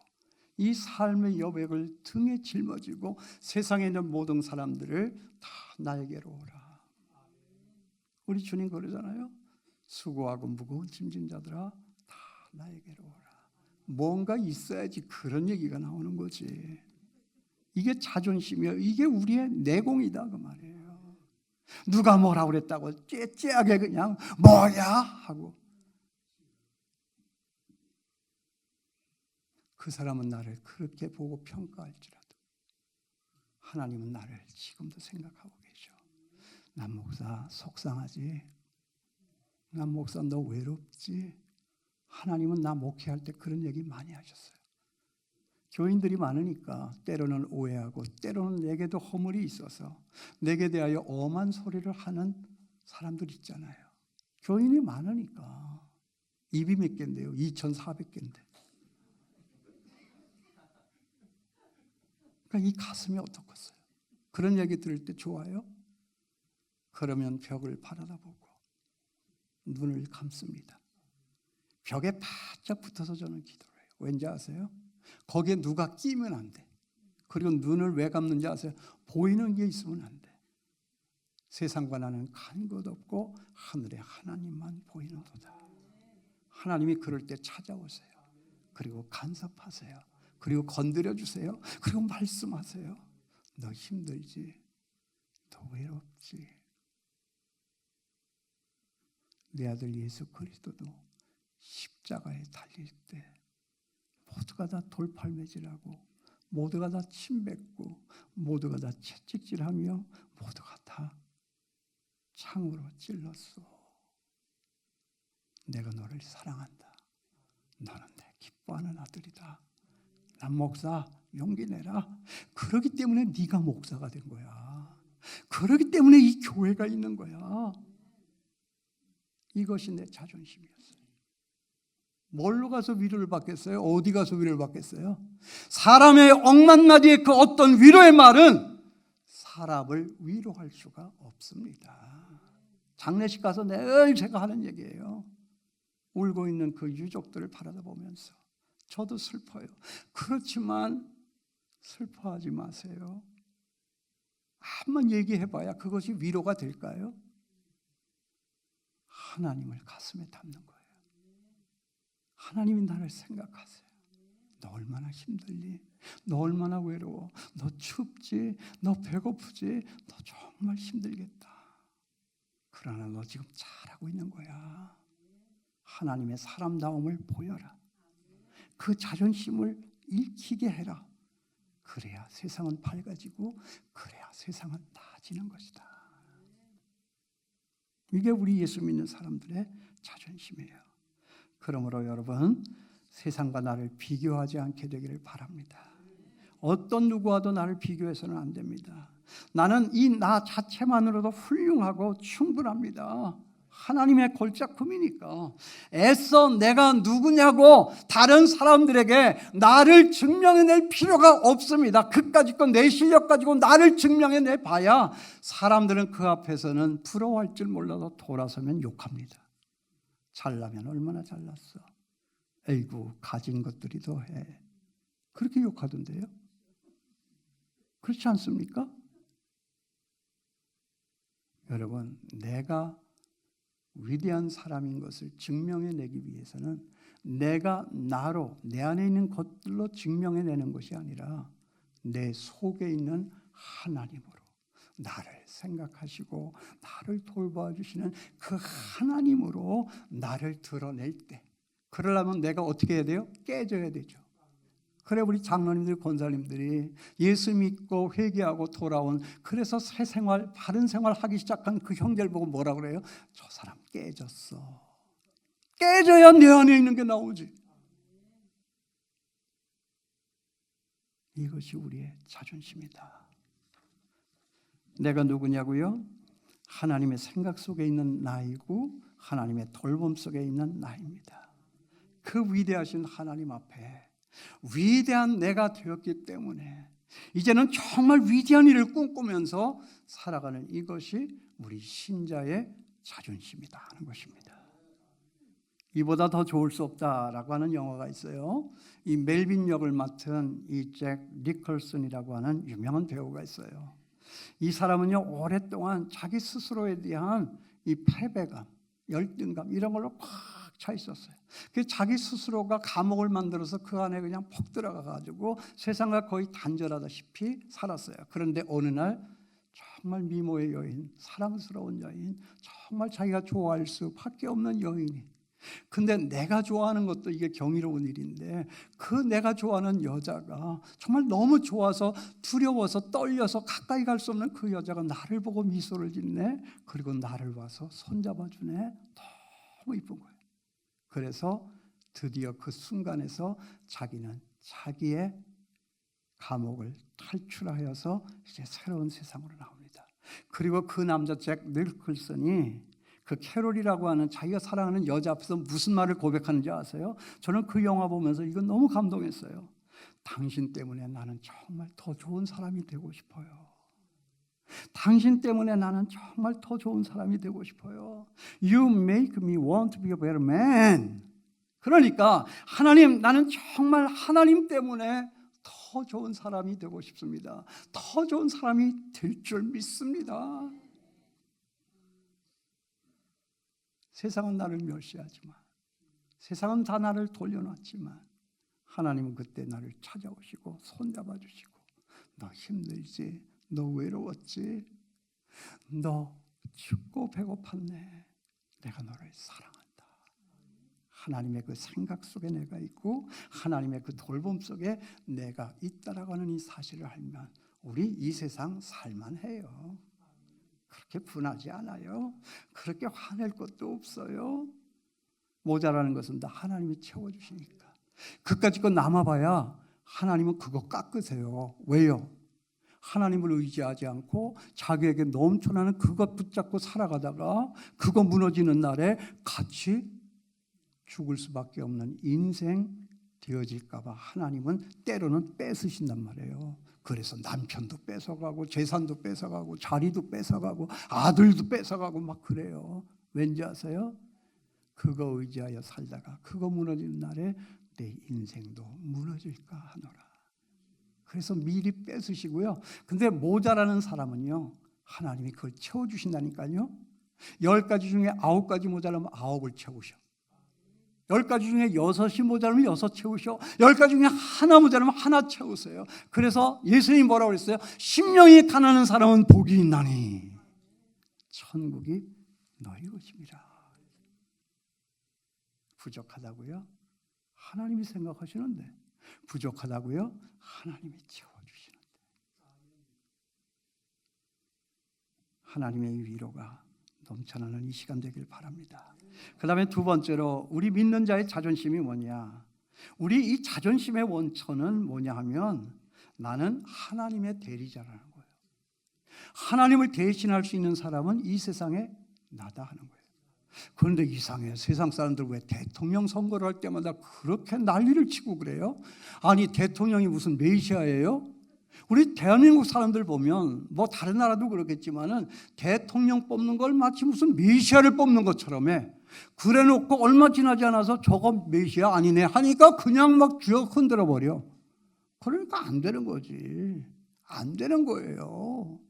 이 삶의 여백을 등에 짊어지고 세상에 있는 모든 사람들을 다 나에게로 오라. 우리 주님 그러잖아요. 수고하고 무거운 짐진 자들아 다 나에게로 오라. 뭔가 있어야지 그런 얘기가 나오는 거지. 이게 자존심이에요. 이게 우리의 내공이다 그 말이에요. 누가 뭐라 그랬다고 째째하게 그냥 뭐야 하고, 그 사람은 나를 그렇게 보고 평가할지라도 하나님은 나를 지금도 생각하고 계셔. 난 목사 속상하지? 난 목사 너 외롭지? 하나님은 나 목회할 때 그런 얘기 많이 하셨어요. 교인들이 많으니까 때로는 오해하고 때로는 내게도 허물이 있어서 내게 대하여 엄한 소리를 하는 사람들 있잖아요. 교인이 많으니까. 입이 몇 개인데요? 2,400개인데. 그러니까 이 가슴이 어떻겠어요? 그런 얘기 들을 때 좋아요? 그러면 벽을 바라다보고 눈을 감습니다. 벽에 바짝 붙어서 저는 기도를 해요. 왠지 아세요? 거기에 누가 끼면 안 돼. 그리고 눈을 왜 감는지 아세요? 보이는 게 있으면 안 돼. 세상과 나는 간 것 없고 하늘에 하나님만 보이는도다. 하나님이 그럴 때 찾아오세요. 그리고 간섭하세요. 그리고 건드려 주세요. 그리고 말씀하세요. 너 힘들지? 너 외롭지? 내 아들 예수 그리스도도 십자가에 달릴 때 모두가 다 돌팔매질하고 모두가 다 침뱉고 모두가 다 채찍질하며 모두가 다 창으로 찔렀어. 내가 너를 사랑한다. 너는 내 기뻐하는 아들이다. 난 목사 용기 내라. 그러기 때문에 네가 목사가 된 거야. 그러기 때문에 이 교회가 있는 거야. 이것이 내 자존심이었어요. 뭘로 가서 위로를 받겠어요? 어디 가서 위로를 받겠어요? 사람의 억만마디의 그 어떤 위로의 말은 사람을 위로할 수가 없습니다. 장례식 가서 늘 제가 하는 얘기예요. 울고 있는 그 유족들을 바라보면서 저도 슬퍼요. 그렇지만 슬퍼하지 마세요. 한번 얘기해봐야 그것이 위로가 될까요? 하나님을 가슴에 담는 거예요. 하나님이 나를 생각하세요. 너 얼마나 힘들니? 너 얼마나 외로워? 너 춥지? 너 배고프지? 너 정말 힘들겠다. 그러나 너 지금 잘하고 있는 거야. 하나님의 사람다움을 보여라. 그 자존심을 읽히게 해라. 그래야 세상은 밝아지고 그래야 세상은 나아지는 것이다. 이게 우리 예수 믿는 사람들의 자존심이에요. 그러므로 여러분, 세상과 나를 비교하지 않게 되기를 바랍니다. 어떤 누구와도 나를 비교해서는 안 됩니다. 나는 이 나 자체만으로도 훌륭하고 충분합니다. 하나님의 골짜품이니까 애써 내가 누구냐고 다른 사람들에게 나를 증명해낼 필요가 없습니다. 그까짓 건 내 실력 가지고 나를 증명해내 봐야 사람들은 그 앞에서는 부러워할 줄 몰라도 돌아서면 욕합니다. 잘나면 얼마나 잘났어. 에이구 가진 것들이 더해. 그렇게 욕하던데요. 그렇지 않습니까? 여러분, 내가 위대한 사람인 것을 증명해내기 위해서는 내가 나로 내 안에 있는 것들로 증명해내는 것이 아니라 내 속에 있는 하나님으로 나를 생각하시고 나를 돌봐주시는 그 하나님으로 나를 드러낼 때, 그러려면 내가 어떻게 해야 돼요? 깨져야 되죠. 그래 우리 장로님들 권사님들이 예수 믿고 회개하고 돌아온, 그래서 새 생활 바른 생활 하기 시작한 그 형제를 보고 뭐라 그래요? 저 사람 깨졌어. 깨져야 내 안에 있는 게 나오지. 이것이 우리의 자존심이다. 내가 누구냐고요? 하나님의 생각 속에 있는 나이고 하나님의 돌봄 속에 있는 나입니다. 그 위대하신 하나님 앞에 위대한 내가 되었기 때문에 이제는 정말 위대한 일을 꿈꾸면서 살아가는 이것이 우리 신자의 자존심이다 하는 것입니다. 이보다 더 좋을 수 없다라고 하는 영화가 있어요. 이 멜빈 역을 맡은 이 잭 니콜슨이라고 하는 유명한 배우가 있어요. 이 사람은요 오랫동안 자기 스스로에 대한 이 패배감, 열등감 이런 걸로 꽉 차 있었어요. 그 자기 스스로가 감옥을 만들어서 그 안에 그냥 퍽 들어가 가지고 세상과 거의 단절하다시피 살았어요. 그런데 어느 날 정말 미모의 여인, 사랑스러운 여인, 정말 자기가 좋아할 수밖에 없는 여인이, 근데 내가 좋아하는 것도 이게 경이로운 일인데 그 내가 좋아하는 여자가 정말 너무 좋아서 두려워서 떨려서 가까이 갈 수 없는 그 여자가 나를 보고 미소를 짓네. 그리고 나를 와서 손잡아 주네. 너무 이쁜 거예요. 그래서 드디어 그 순간에서 자기는 자기의 감옥을 탈출하여서 이제 새로운 세상으로 나옵니다. 그리고 그 남자 잭 니콜슨이 그 캐롤이라고 하는 자기가 사랑하는 여자 앞에서 무슨 말을 고백하는지 아세요? 저는 그 영화 보면서 이건 너무 감동했어요. 당신 때문에 나는 정말 더 좋은 사람이 되고 싶어요. 당신 때문에 나는 정말 더 좋은 사람이 되고 싶어요. You make me want to be a better man. 그러니까 하나님, 나는 정말 하나님 때문에 더 좋은 사람이 되고 싶습니다. 더 좋은 사람이 될 줄 믿습니다. 세상은 나를 멸시하지만, 세상은 다 나를 돌려놨지만 하나님은 그때 나를 찾아오시고 손잡아 주시고, 너 힘들지? 너 외로웠지? 너 춥고 배고팠네. 내가 너를 사랑한다. 하나님의 그 생각 속에 내가 있고 하나님의 그 돌봄 속에 내가 있다라고 하는 이 사실을 알면 우리 이 세상 살만해요. 그렇게 분하지 않아요. 그렇게 화낼 것도 없어요. 모자라는 것은 다 하나님이 채워주시니까. 그까짓 거 남아봐야 하나님은 그거 깎으세요. 왜요? 하나님을 의지하지 않고 자기에게 넘쳐나는 그것 붙잡고 살아가다가 그거 무너지는 날에 같이 죽을 수밖에 없는 인생 되어질까 봐 하나님은 때로는 뺏으신단 말이에요. 그래서 남편도 뺏어가고 재산도 뺏어가고 자리도 뺏어가고 아들도 뺏어가고 막 그래요. 왠지 아세요? 그거 의지하여 살다가 그거 무너지는 날에 내 인생도 무너질까 하노라. 그래서 미리 뺏으시고요. 근데 모자라는 사람은요, 하나님이 그걸 채워주신다니까요. 10가지 중에 9가지 모자라면 9을 채우셔. 10가지 중에 6이 모자라면 6 채우셔. 10가지 중에 하나 모자라면 하나 채우세요. 그래서 예수님이 뭐라고 그랬어요? 심령이 가난한 사람은 복이 있나니 천국이 너희 것입니다. 부족하다고요? 하나님이 생각하시는데. 부족하다고요? 하나님이 채워주시는데. 하나님의 위로가 넘쳐나는 이 시간 되길 바랍니다. 그 다음에 두 번째로 우리 믿는 자의 자존심이 뭐냐? 우리 이 자존심의 원천은 뭐냐 하면 나는 하나님의 대리자라는 거예요. 하나님을 대신할 수 있는 사람은 이 세상에 나다 하는 거예요. 그런데 이상해. 세상 사람들 왜 대통령 선거를 할 때마다 그렇게 난리를 치고 그래요? 아니 대통령이 무슨 메시아예요? 우리 대한민국 사람들 보면 뭐 다른 나라도 그렇겠지만은 대통령 뽑는 걸 마치 무슨 메시아를 뽑는 것처럼 해. 그래놓고 얼마 지나지 않아서 저거 메시아 아니네 하니까 그냥 막 쥐어 흔들어 버려. 그러니까 안 되는 거지. 안 되는 거예요.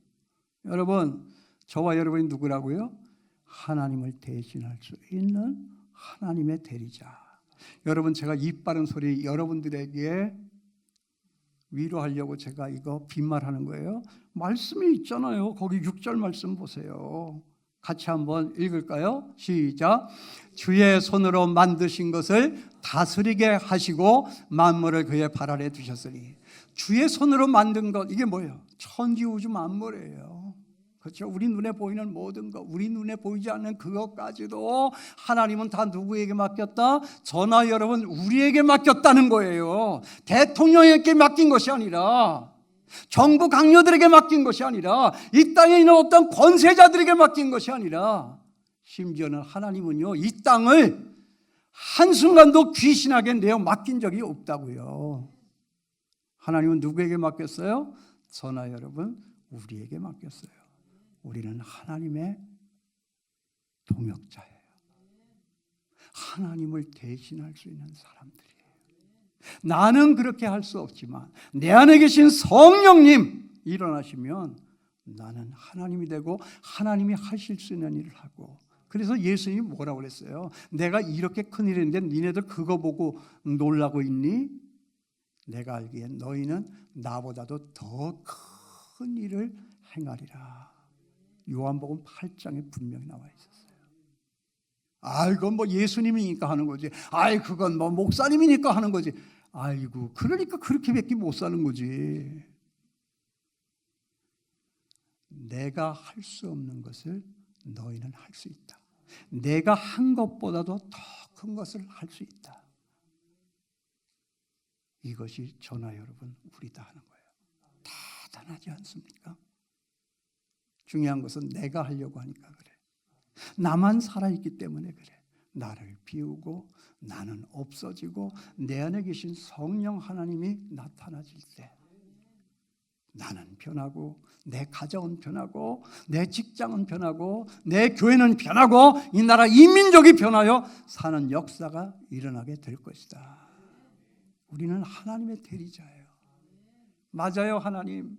여러분, 저와 여러분이 누구라고요? 하나님을 대신할 수 있는 하나님의 대리자. 여러분, 제가 입 바른 소리 여러분들에게 위로하려고 제가 이거 빈말하는 거예요. 말씀이 있잖아요. 거기 6절 말씀 보세요. 같이 한번 읽을까요? 시작. 주의 손으로 만드신 것을 다스리게 하시고 만물을 그의 발 아래 두셨으니. 주의 손으로 만든 것, 이게 뭐예요? 천지우주 만물이에요. 그렇죠? 우리 눈에 보이는 모든 것, 우리 눈에 보이지 않는 그것까지도 하나님은 다 누구에게 맡겼다? 저나 여러분 우리에게 맡겼다는 거예요. 대통령에게 맡긴 것이 아니라, 정부 강요들에게 맡긴 것이 아니라, 이 땅에 있는 어떤 권세자들에게 맡긴 것이 아니라, 심지어는 하나님은요, 이 땅을 한순간도 귀신에게 내어 맡긴 적이 없다고요. 하나님은 누구에게 맡겼어요? 저나 여러분 우리에게 맡겼어요. 우리는 하나님의 동역자예요. 하나님을 대신할 수 있는 사람들이에요. 나는 그렇게 할 수 없지만 내 안에 계신 성령님 일어나시면 나는 하나님이 되고 하나님이 하실 수 있는 일을 하고. 그래서 예수님이 뭐라고 그랬어요? 내가 이렇게 큰 일을 했는데 니네들 그거 보고 놀라고 있니? 내가 알기엔 너희는 나보다도 더 큰 일을 행하리라. 요한복음 8장에 분명히 나와 있었어요. 이건 뭐 예수님이니까 하는 거지. 그건 뭐 목사님이니까 하는 거지. 아이고, 그러니까 그렇게밖에 못 사는 거지. 내가 할 수 없는 것을 너희는 할 수 있다. 내가 한 것보다도 더 큰 것을 할 수 있다. 이것이 저나 여러분 우리다 하는 거예요. 대단하지 않습니까? 중요한 것은 내가 하려고 하니까 그래. 나만 살아있기 때문에 그래. 나를 비우고 나는 없어지고 내 안에 계신 성령 하나님이 나타나질 때 나는 변하고 내 가정은 변하고 내 직장은 변하고 내 교회는 변하고 이 나라 이민족이 변하여 사는 역사가 일어나게 될 것이다. 우리는 하나님의 대리자예요. 맞아요, 하나님.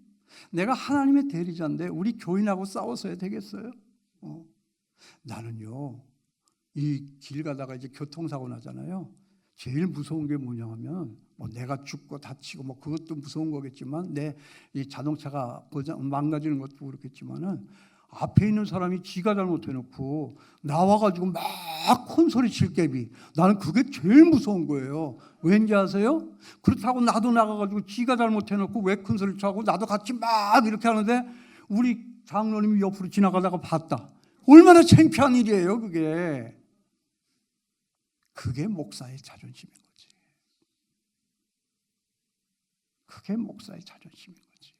내가 하나님의 대리자인데 우리 교인하고 싸워서야 되겠어요? 나는요, 이 길 가다가 이제 교통사고 나잖아요. 제일 무서운 게 뭐냐면 내가 죽고 다치고 그것도 무서운 거겠지만 내 이 자동차가 망가지는 것도 그렇겠지만은 앞에 있는 사람이 지가 잘못해놓고 나와가지고 막 큰 소리 칠 개비, 나는 그게 제일 무서운 거예요. 왠지 아세요? 그렇다고 나도 나가가지고 지가 잘못해놓고 왜 큰 소리 쳐고 나도 같이 막 이렇게 하는데 우리 장로님이 옆으로 지나가다가 봤다. 얼마나 창피한 일이에요, 그게. 그게 목사의 자존심인 거지. 그게 목사의 자존심인 거지.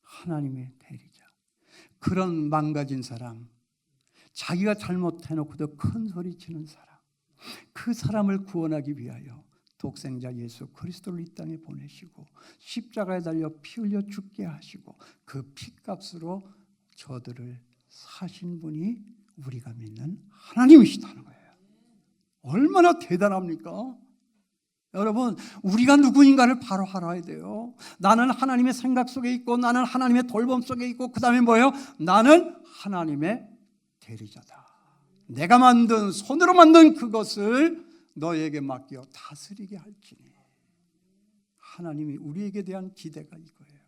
하나님의 대리자. 그런 망가진 사람, 자기가 잘못해놓고도 큰 소리 치는 사람, 그 사람을 구원하기 위하여 독생자 예수 그리스도를 이 땅에 보내시고 십자가에 달려 피 흘려 죽게 하시고 그 피값으로 저들을 사신 분이 우리가 믿는 하나님이시다는 거예요. 얼마나 대단합니까? 여러분, 우리가 누구인가를 바로 알아야 돼요. 나는 하나님의 생각 속에 있고 나는 하나님의 돌봄 속에 있고 그 다음에 뭐예요? 나는 하나님의 대리자다. 내가 만든, 손으로 만든 그것을 너에게 맡겨 다스리게 할지니. 하나님이 우리에게 대한 기대가 이거예요.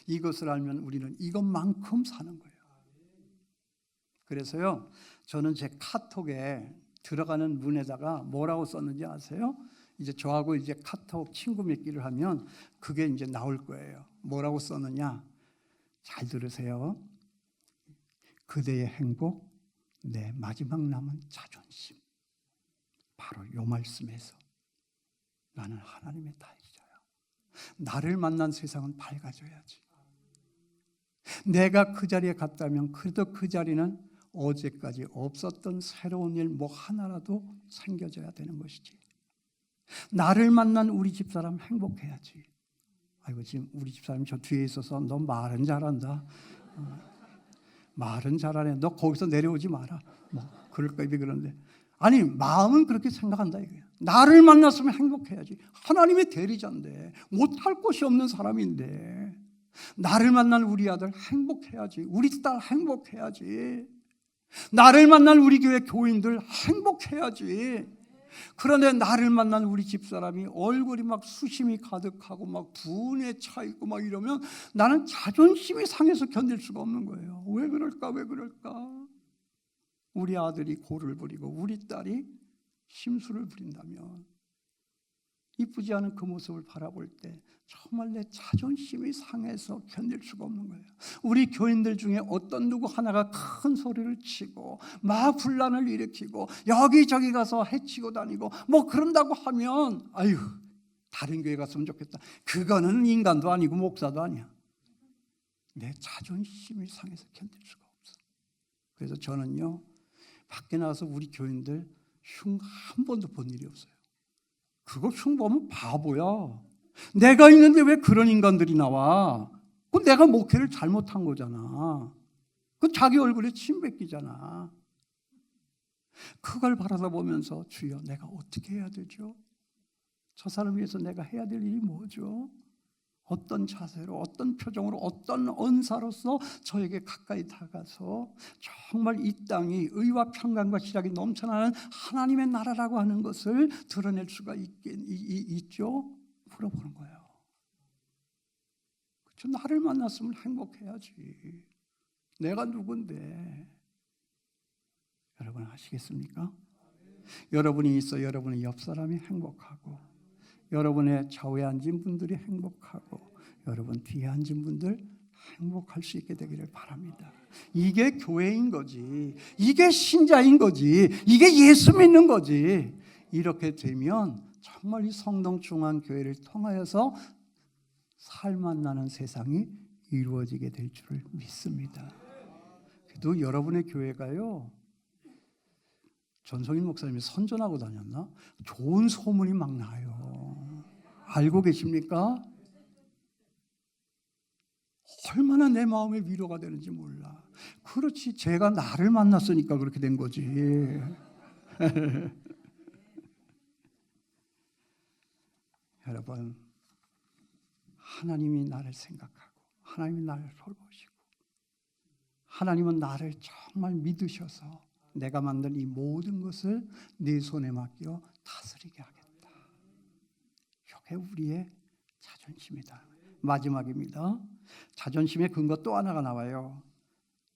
이것을 알면 우리는 이것만큼 사는 거예요. 그래서요, 저는 제 카톡에 들어가는 문에다가 뭐라고 썼는지 아세요? 이제 저하고 이제 카톡 친구 맺기를 하면 그게 이제 나올 거예요. 뭐라고 썼느냐? 잘 들으세요. 그대의 행복, 내 마지막 남은 자존심. 바로 이 말씀에서 나는 하나님의 다리자야. 나를 만난 세상은 밝아져야지. 내가 그 자리에 갔다면 그래도 그 자리는 어제까지 없었던 새로운 일 뭐 하나라도 생겨져야 되는 것이지. 나를 만난 우리 집사람 행복해야지. 아이고, 지금 우리 집사람이 저 뒤에 있어서 너 말은 잘한다. 말은 잘하네. 너 거기서 내려오지 마라. 그럴까 입이 그런데. 아니, 마음은 그렇게 생각한다 이거야. 나를 만났으면 행복해야지. 하나님의 대리자인데, 못할 것이 없는 사람인데 나를 만난 우리 아들 행복해야지. 우리 딸 행복해야지. 나를 만난 우리 교회 교인들 행복해야지. 그런데 나를 만난 우리 집사람이 얼굴이 막 수심이 가득하고 막 분에 차 있고 막 이러면 나는 자존심이 상해서 견딜 수가 없는 거예요. 왜 그럴까? 왜 그럴까? 우리 아들이 고를 부리고 우리 딸이 심술을 부린다면 이쁘지 않은 그 모습을 바라볼 때 정말 내 자존심이 상해서 견딜 수가 없는 거예요. 우리 교인들 중에 어떤 누구 하나가 큰 소리를 치고 막 분란을 일으키고 여기저기 가서 해치고 다니고 뭐 그런다고 하면 아유, 다른 교회 갔으면 좋겠다. 그거는 인간도 아니고 목사도 아니야. 내 자존심이 상해서 견딜 수가 없어. 그래서 저는요, 밖에 나가서 우리 교인들 흉 한 번도 본 일이 없어요. 그거 흉 보면 바보야. 내가 있는데 왜 그런 인간들이 나와? 그건 내가 목회를 잘못한 거잖아. 그건 자기 얼굴에 침 뱉기잖아. 그걸 바라보면서 주여, 내가 어떻게 해야 되죠? 저 사람을 위해서 내가 해야 될 일이 뭐죠? 어떤 자세로, 어떤 표정으로, 어떤 언사로서 저에게 가까이 다가서 정말 이 땅이 의와 평강과 시작이 넘쳐나는 하나님의 나라라고 하는 것을 드러낼 수가 있죠? 물어보는 거예요. 그렇죠? 나를 만났으면 행복해야지. 내가 누군데. 여러분 아시겠습니까? 여러분이 있어 여러분의 옆 사람이 행복하고, 여러분의 좌우에 앉은 분들이 행복하고, 여러분 뒤에 앉은 분들 행복할 수 있게 되기를 바랍니다. 이게 교회인 거지. 이게 신자인 거지. 이게 예수 믿는 거지. 이렇게 되면 정말 이 성동중앙교회를 통하여서 살만 나는 세상이 이루어지게 될 줄을 믿습니다. 그래도 여러분의 교회가요, 전성인 목사님이 선전하고 다녔나? 좋은 소문이 막 나요. 알고 계십니까? 얼마나 내 마음에 위로가 되는지 몰라. 그렇지, 제가 나를 만났으니까 그렇게 된 거지. 여러분, 하나님이 나를 생각하고 하나님이 나를 돌보시고 하나님은 나를 정말 믿으셔서 내가 만든 이 모든 것을 네 손에 맡겨 다스리게 하겠다. 이게 우리의 자존심이다. 마지막입니다. 자존심의 근거 또 하나가 나와요.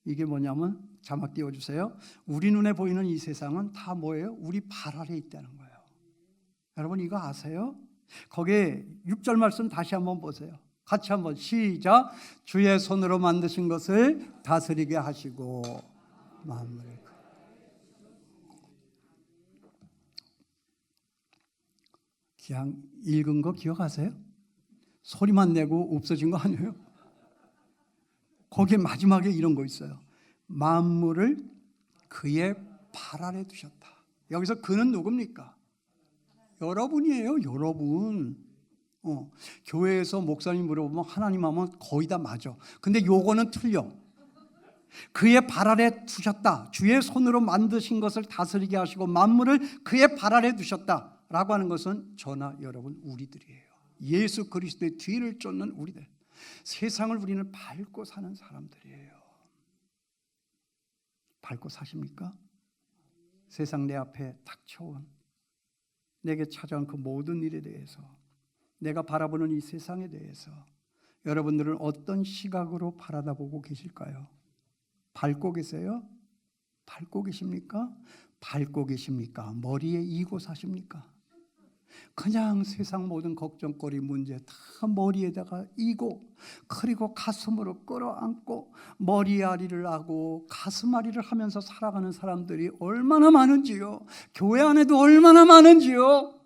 이게 뭐냐면 자막 띄워주세요. 우리 눈에 보이는 이 세상은 다 뭐예요? 우리 발 아래 있다는 거예요. 여러분 이거 아세요? 거기에 6절 말씀 다시 한번 보세요. 같이 한번 시작. 주의 손으로 만드신 것을 다스리게 하시고 만물을. 그냥 읽은 거 기억하세요? 소리만 내고 없어진 거 아니에요? 거기에 마지막에 이런 거 있어요. 만물을 그의 발 아래 두셨다. 여기서 그는 누굽니까? 여러분이에요. 여러분. 교회에서 목사님 물어보면 하나님 하면 거의 다 맞아. 근데 요거는 틀려. 그의 발 아래 두셨다. 주의 손으로 만드신 것을 다스리게 하시고 만물을 그의 발 아래 두셨다 라고 하는 것은 저나 여러분 우리들이에요. 예수 그리스도의 뒤를 쫓는 우리들. 세상을 우리는 밟고 사는 사람들이에요. 밟고 사십니까? 세상 내 앞에 닥쳐온 내게 찾아온 그 모든 일에 대해서, 내가 바라보는 이 세상에 대해서 여러분들은 어떤 시각으로 바라다보고 계실까요? 밟고 계세요? 밟고 계십니까? 밟고 계십니까? 머리에 이고 사십니까? 그냥 세상 모든 걱정거리 문제 다 머리에다가 이고, 그리고 가슴으로 끌어안고 머리앓이를 하고 가슴앓이를 하면서 살아가는 사람들이 얼마나 많은지요. 교회 안에도 얼마나 많은지요.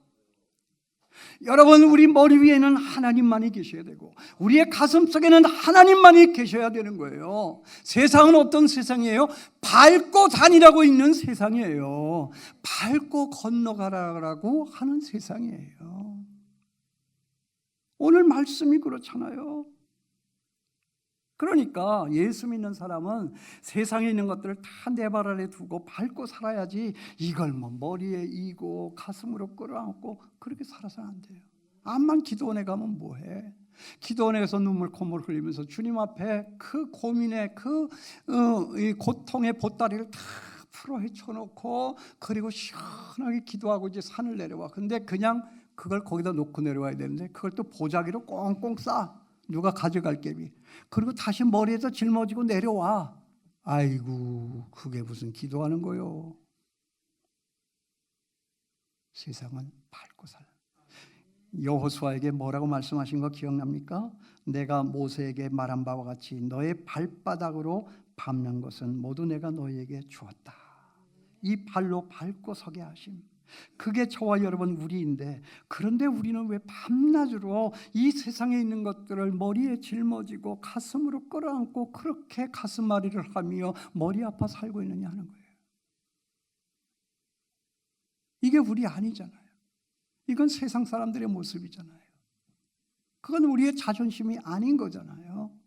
여러분, 우리 머리 위에는 하나님만이 계셔야 되고 우리의 가슴 속에는 하나님만이 계셔야 되는 거예요. 세상은 어떤 세상이에요? 밟고 다니라고 있는 세상이에요. 밟고 건너가라고 하는 세상이에요. 오늘 말씀이 그렇잖아요. 그러니까 예수 믿는 사람은 세상에 있는 것들을 다 내 발 아래 두고 밟고 살아야지, 이걸 뭐 머리에 이고 가슴으로 끌어안고 그렇게 살아서는 안 돼요. 암만 기도원에 가면 뭐해? 기도원에서 눈물 콧물 흘리면서 주님 앞에 그 고민의 이 고통의 보따리를 다 풀어 헤쳐놓고 그리고 시원하게 기도하고 이제 산을 내려와. 근데 그냥 그걸 거기다 놓고 내려와야 되는데 그걸 또 보자기로 꽁꽁 싸. 누가 가져갈 게비. 그리고 다시 머리에서 짊어지고 내려와. 아이고, 그게 무슨 기도하는 거요. 세상은 밟고 살아. 여호수아에게 뭐라고 말씀하신 거 기억납니까? 내가 모세에게 말한 바와 같이 너의 발바닥으로 밟는 것은 모두 내가 너에게 주었다. 이 발로 밟고 서게 하심. 그게 저와 여러분 우리인데, 그런데 우리는 왜 밤낮으로 이 세상에 있는 것들을 머리에 짊어지고 가슴으로 끌어안고 그렇게 가슴앓이를 하며 머리 아파 살고 있느냐 하는 거예요. 이게 우리 아니잖아요. 이건 세상 사람들의 모습이잖아요. 그건 우리의 자존심이 아닌 거잖아요.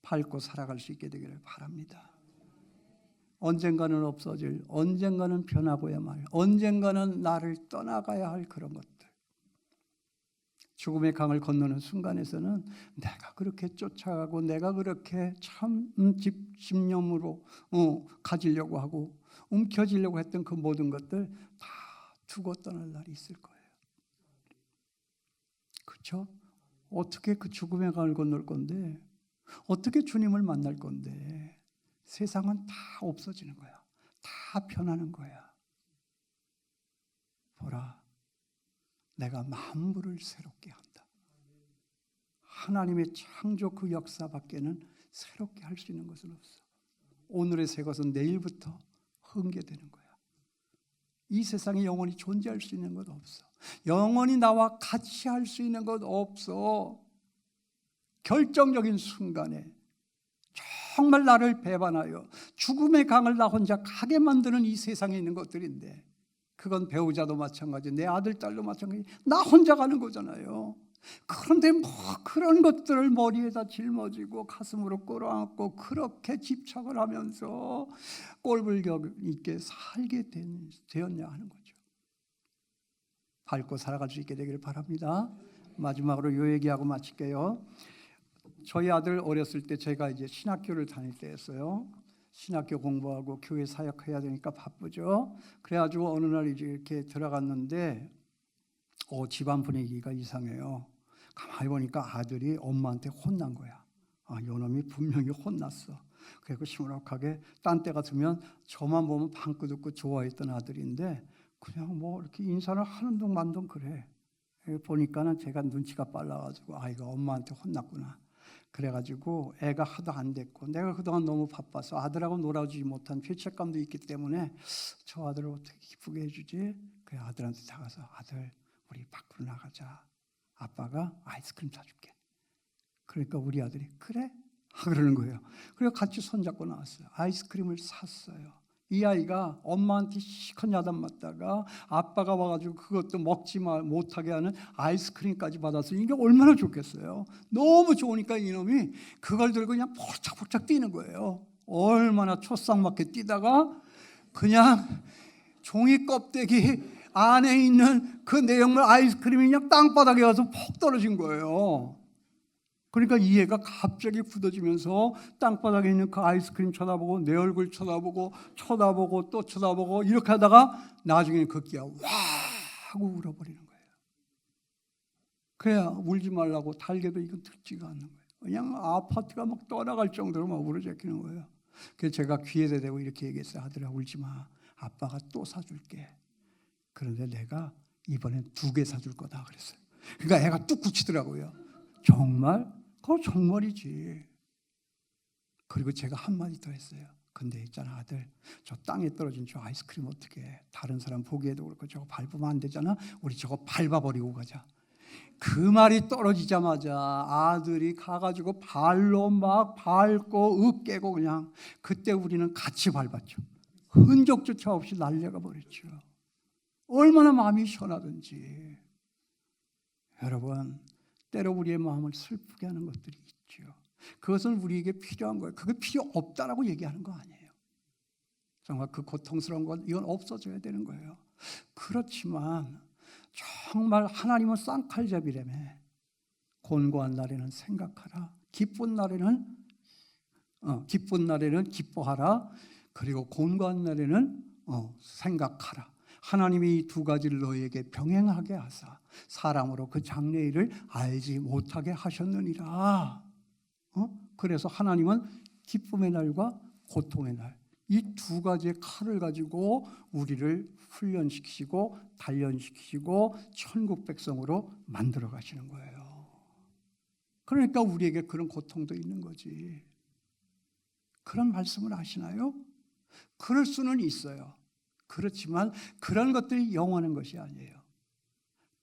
밟고 살아갈 수 있게 되기를 바랍니다. 언젠가는 없어질, 언젠가는 변하고야 말, 언젠가는 나를 떠나가야 할 그런 것들. 죽음의 강을 건너는 순간에서는 내가 그렇게 쫓아가고 내가 그렇게 참 집념으로 가지려고 하고 움켜쥐려고 했던 그 모든 것들 다 두고 떠날 날이 있을 거예요. 그렇죠? 어떻게 그 죽음의 강을 건널 건데, 어떻게 주님을 만날 건데, 세상은 다 없어지는 거야. 다 변하는 거야. 보라, 내가 만물을 새롭게 한다. 하나님의 창조 그 역사 밖에는 새롭게 할 수 있는 것은 없어. 오늘의 새 것은 내일부터 흥계되는 거야. 이 세상에 영원히 존재할 수 있는 것 없어. 영원히 나와 같이 할 수 있는 것 없어. 결정적인 순간에 정말 나를 배반하여 죽음의 강을 나 혼자 가게 만드는 이 세상에 있는 것들인데, 그건 배우자도 마찬가지, 내 아들, 딸도 마찬가지, 나 혼자 가는 거잖아요. 그런데 뭐 그런 것들을 머리에다 짊어지고 가슴으로 끌어안고 그렇게 집착을 하면서 꼴불견 있게 살게 되었냐 하는 거죠. 밝고 살아갈 수 있게 되기를 바랍니다. 마지막으로 요 얘기하고 마칠게요. 저희 아들 어렸을 때 제가 이제 신학교를 다닐 때였어요. 신학교 공부하고 교회 사역해야 되니까 바쁘죠. 그래가지고 어느 날 이제 이렇게 들어갔는데 집안 분위기가 이상해요. 가만히 보니까 아들이 엄마한테 혼난 거야. 요놈이 분명히 혼났어. 그리고 시무룩하게 딴 때 같으면 저만 보면 방긋 웃고 좋아했던 아들인데 그냥 뭐 이렇게 인사를 하는 둥 만 둥 그래. 보니까는 제가 눈치가 빨라가지고 이거 엄마한테 혼났구나. 그래가지고 애가 하도 안 됐고 내가 그동안 너무 바빠서 아들하고 놀아주지 못한 죄책감도 있기 때문에 저 아들을 어떻게 기쁘게 해주지? 그 아들한테 다가서 아들 우리 밖으로 나가자. 아빠가 아이스크림 사줄게. 그러니까 우리 아들이 그래? 그러는 거예요. 그래서 같이 손잡고 나왔어요. 아이스크림을 샀어요. 이 아이가 엄마한테 시컷 야단 맞다가 아빠가 와가지고 그것도 먹지 못하게 하는 아이스크림까지 받았어요. 이게 얼마나 좋겠어요. 너무 좋으니까 이놈이 그걸 들고 그냥 폴짝폴짝 뛰는 거예요. 얼마나 초상맞게 뛰다가 그냥 종이 껍데기 안에 있는 그 내용물 아이스크림이 그냥 땅바닥에 가서 퍽 떨어진 거예요. 그러니까 이 애가 갑자기 굳어지면서 땅바닥에 있는 그 아이스크림 쳐다보고 내 얼굴 쳐다보고 또 쳐다보고 이렇게 하다가 나중에 급기야 와 하고 울어버리는 거예요. 그래야 울지 말라고 달개도 이건 듣지가 않는 거예요. 그냥 아파트가 막 떠나갈 정도로 막 울어제끼는 거예요. 그래서 제가 귀에다 대고 이렇게 얘기했어요. 아들아 울지 마. 아빠가 또 사줄게. 그런데 내가 이번엔 2개 사줄 거다 그랬어요. 그러니까 애가 뚝 굳히더라고요. 정말? 그거 정말이지. 그리고 제가 한마디 더 했어요. 근데 있잖아 아들 저 땅에 떨어진 저 아이스크림 어떻게 해? 다른 사람 보기에도 그렇고 저거 밟으면 안 되잖아. 우리 저거 밟아버리고 가자. 그 말이 떨어지자마자 아들이 가가지고 발로 막 밟고 으깨고 그냥 그때 우리는 같이 밟았죠. 흔적조차 없이 날려가 버렸죠. 얼마나 마음이 시원하든지. 여러분 때로 우리의 마음을 슬프게 하는 것들이 있죠. 그것은 우리에게 필요한 거예요. 그게 필요 없다라고 얘기하는 거 아니에요. 정말 그 고통스러운 건 이건 없어져야 되는 거예요. 그렇지만 정말 하나님은 쌍칼잡이라며 곤고한 날에는 생각하라. 기쁜 날에는 기뻐하라. 그리고 곤고한 날에는 생각하라. 하나님이 이 2가지를 너에게 병행하게 하사 사람으로 그 장래일을 알지 못하게 하셨느니라. 그래서 하나님은 기쁨의 날과 고통의 날 이 2가지의 칼을 가지고 우리를 훈련시키시고 단련시키시고 천국 백성으로 만들어 가시는 거예요. 그러니까 우리에게 그런 고통도 있는 거지. 그런 말씀을 하시나요? 그럴 수는 있어요. 그렇지만 그런 것들이 영원한 것이 아니에요.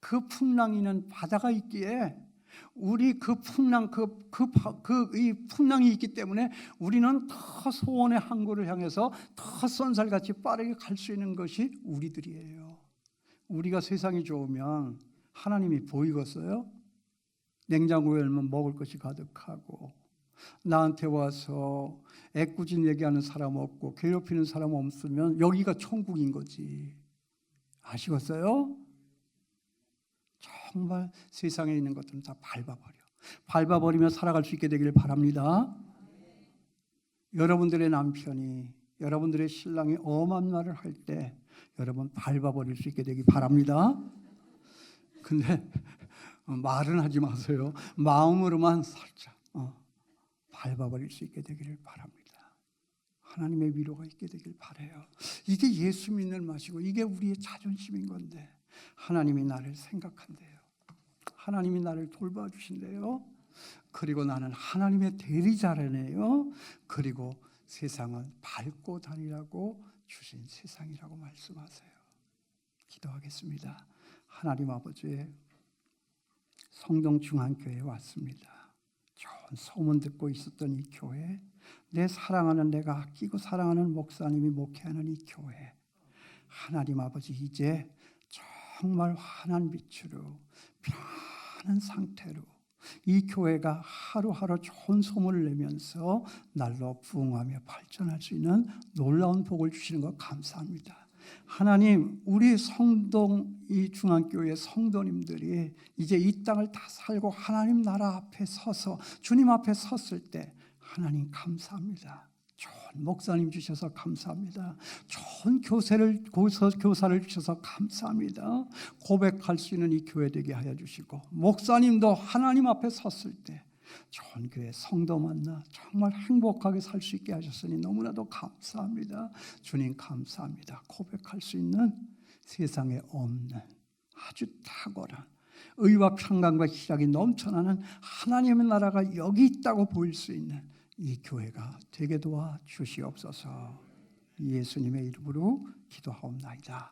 그 풍랑이는 바다가 있기에 우리 그 풍랑 이 풍랑이 있기 때문에 우리는 더 소원의 항구를 향해서 더 쏜살같이 빠르게 갈 수 있는 것이 우리들이에요. 우리가 세상이 좋으면 하나님이 보이겠어요? 냉장고에 열면 먹을 것이 가득하고 나한테 와서 애꿎은 얘기하는 사람 없고 괴롭히는 사람 없으면 여기가 천국인 거지. 아시겠어요? 정말 세상에 있는 것들은 다 밟아버리며 살아갈 수 있게 되기를 바랍니다. 여러분들의 남편이 여러분들의 신랑이 엄한 말을 할 때 여러분 밟아버릴 수 있게 되기 바랍니다. 근데 말은 하지 마세요. 마음으로만 살짝 밟아버릴 수 있게 되기를 바랍니다. 하나님의 위로가 있게 되길 바라요. 이게 예수 믿는 맛이고 이게 우리의 자존심인 건데 하나님이 나를 생각한대요. 하나님이 나를 돌봐주신대요. 그리고 나는 하나님의 대리자라네요. 그리고 세상은 밟고 다니라고 주신 세상이라고 말씀하세요. 기도하겠습니다. 하나님 아버지, 성동중앙교회에 왔습니다. 좋은 소문 듣고 있었던 이 교회, 내 사랑하는 내가 아끼고 사랑하는 목사님이 목회하는 이 교회, 하나님 아버지 이제 정말 환한 빛으로 하는 상태로 이 교회가 하루하루 좋은 소문을 내면서 날로 부흥하며 발전할 수 있는 놀라운 복을 주시는 것 감사합니다. 하나님, 우리 성동 이 중앙교회 성도님들이 이제 이 땅을 다 살고 하나님 나라 앞에 서서 주님 앞에 섰을 때 하나님 감사합니다. 좋은 목사님 주셔서 감사합니다. 좋은 교사를 주셔서 감사합니다. 고백할 수 있는 이 교회 되게 하여 주시고, 목사님도 하나님 앞에 섰을 때 좋은 교회 성도 만나 정말 행복하게 살 수 있게 하셨으니 너무나도 감사합니다. 주님 감사합니다. 고백할 수 있는 세상에 없는 아주 탁월한 의와 평강과 희락이 넘쳐나는 하나님의 나라가 여기 있다고 보일 수 있는 이 교회가 되게 도와 주시옵소서. 예수님의 이름으로 기도하옵나이다.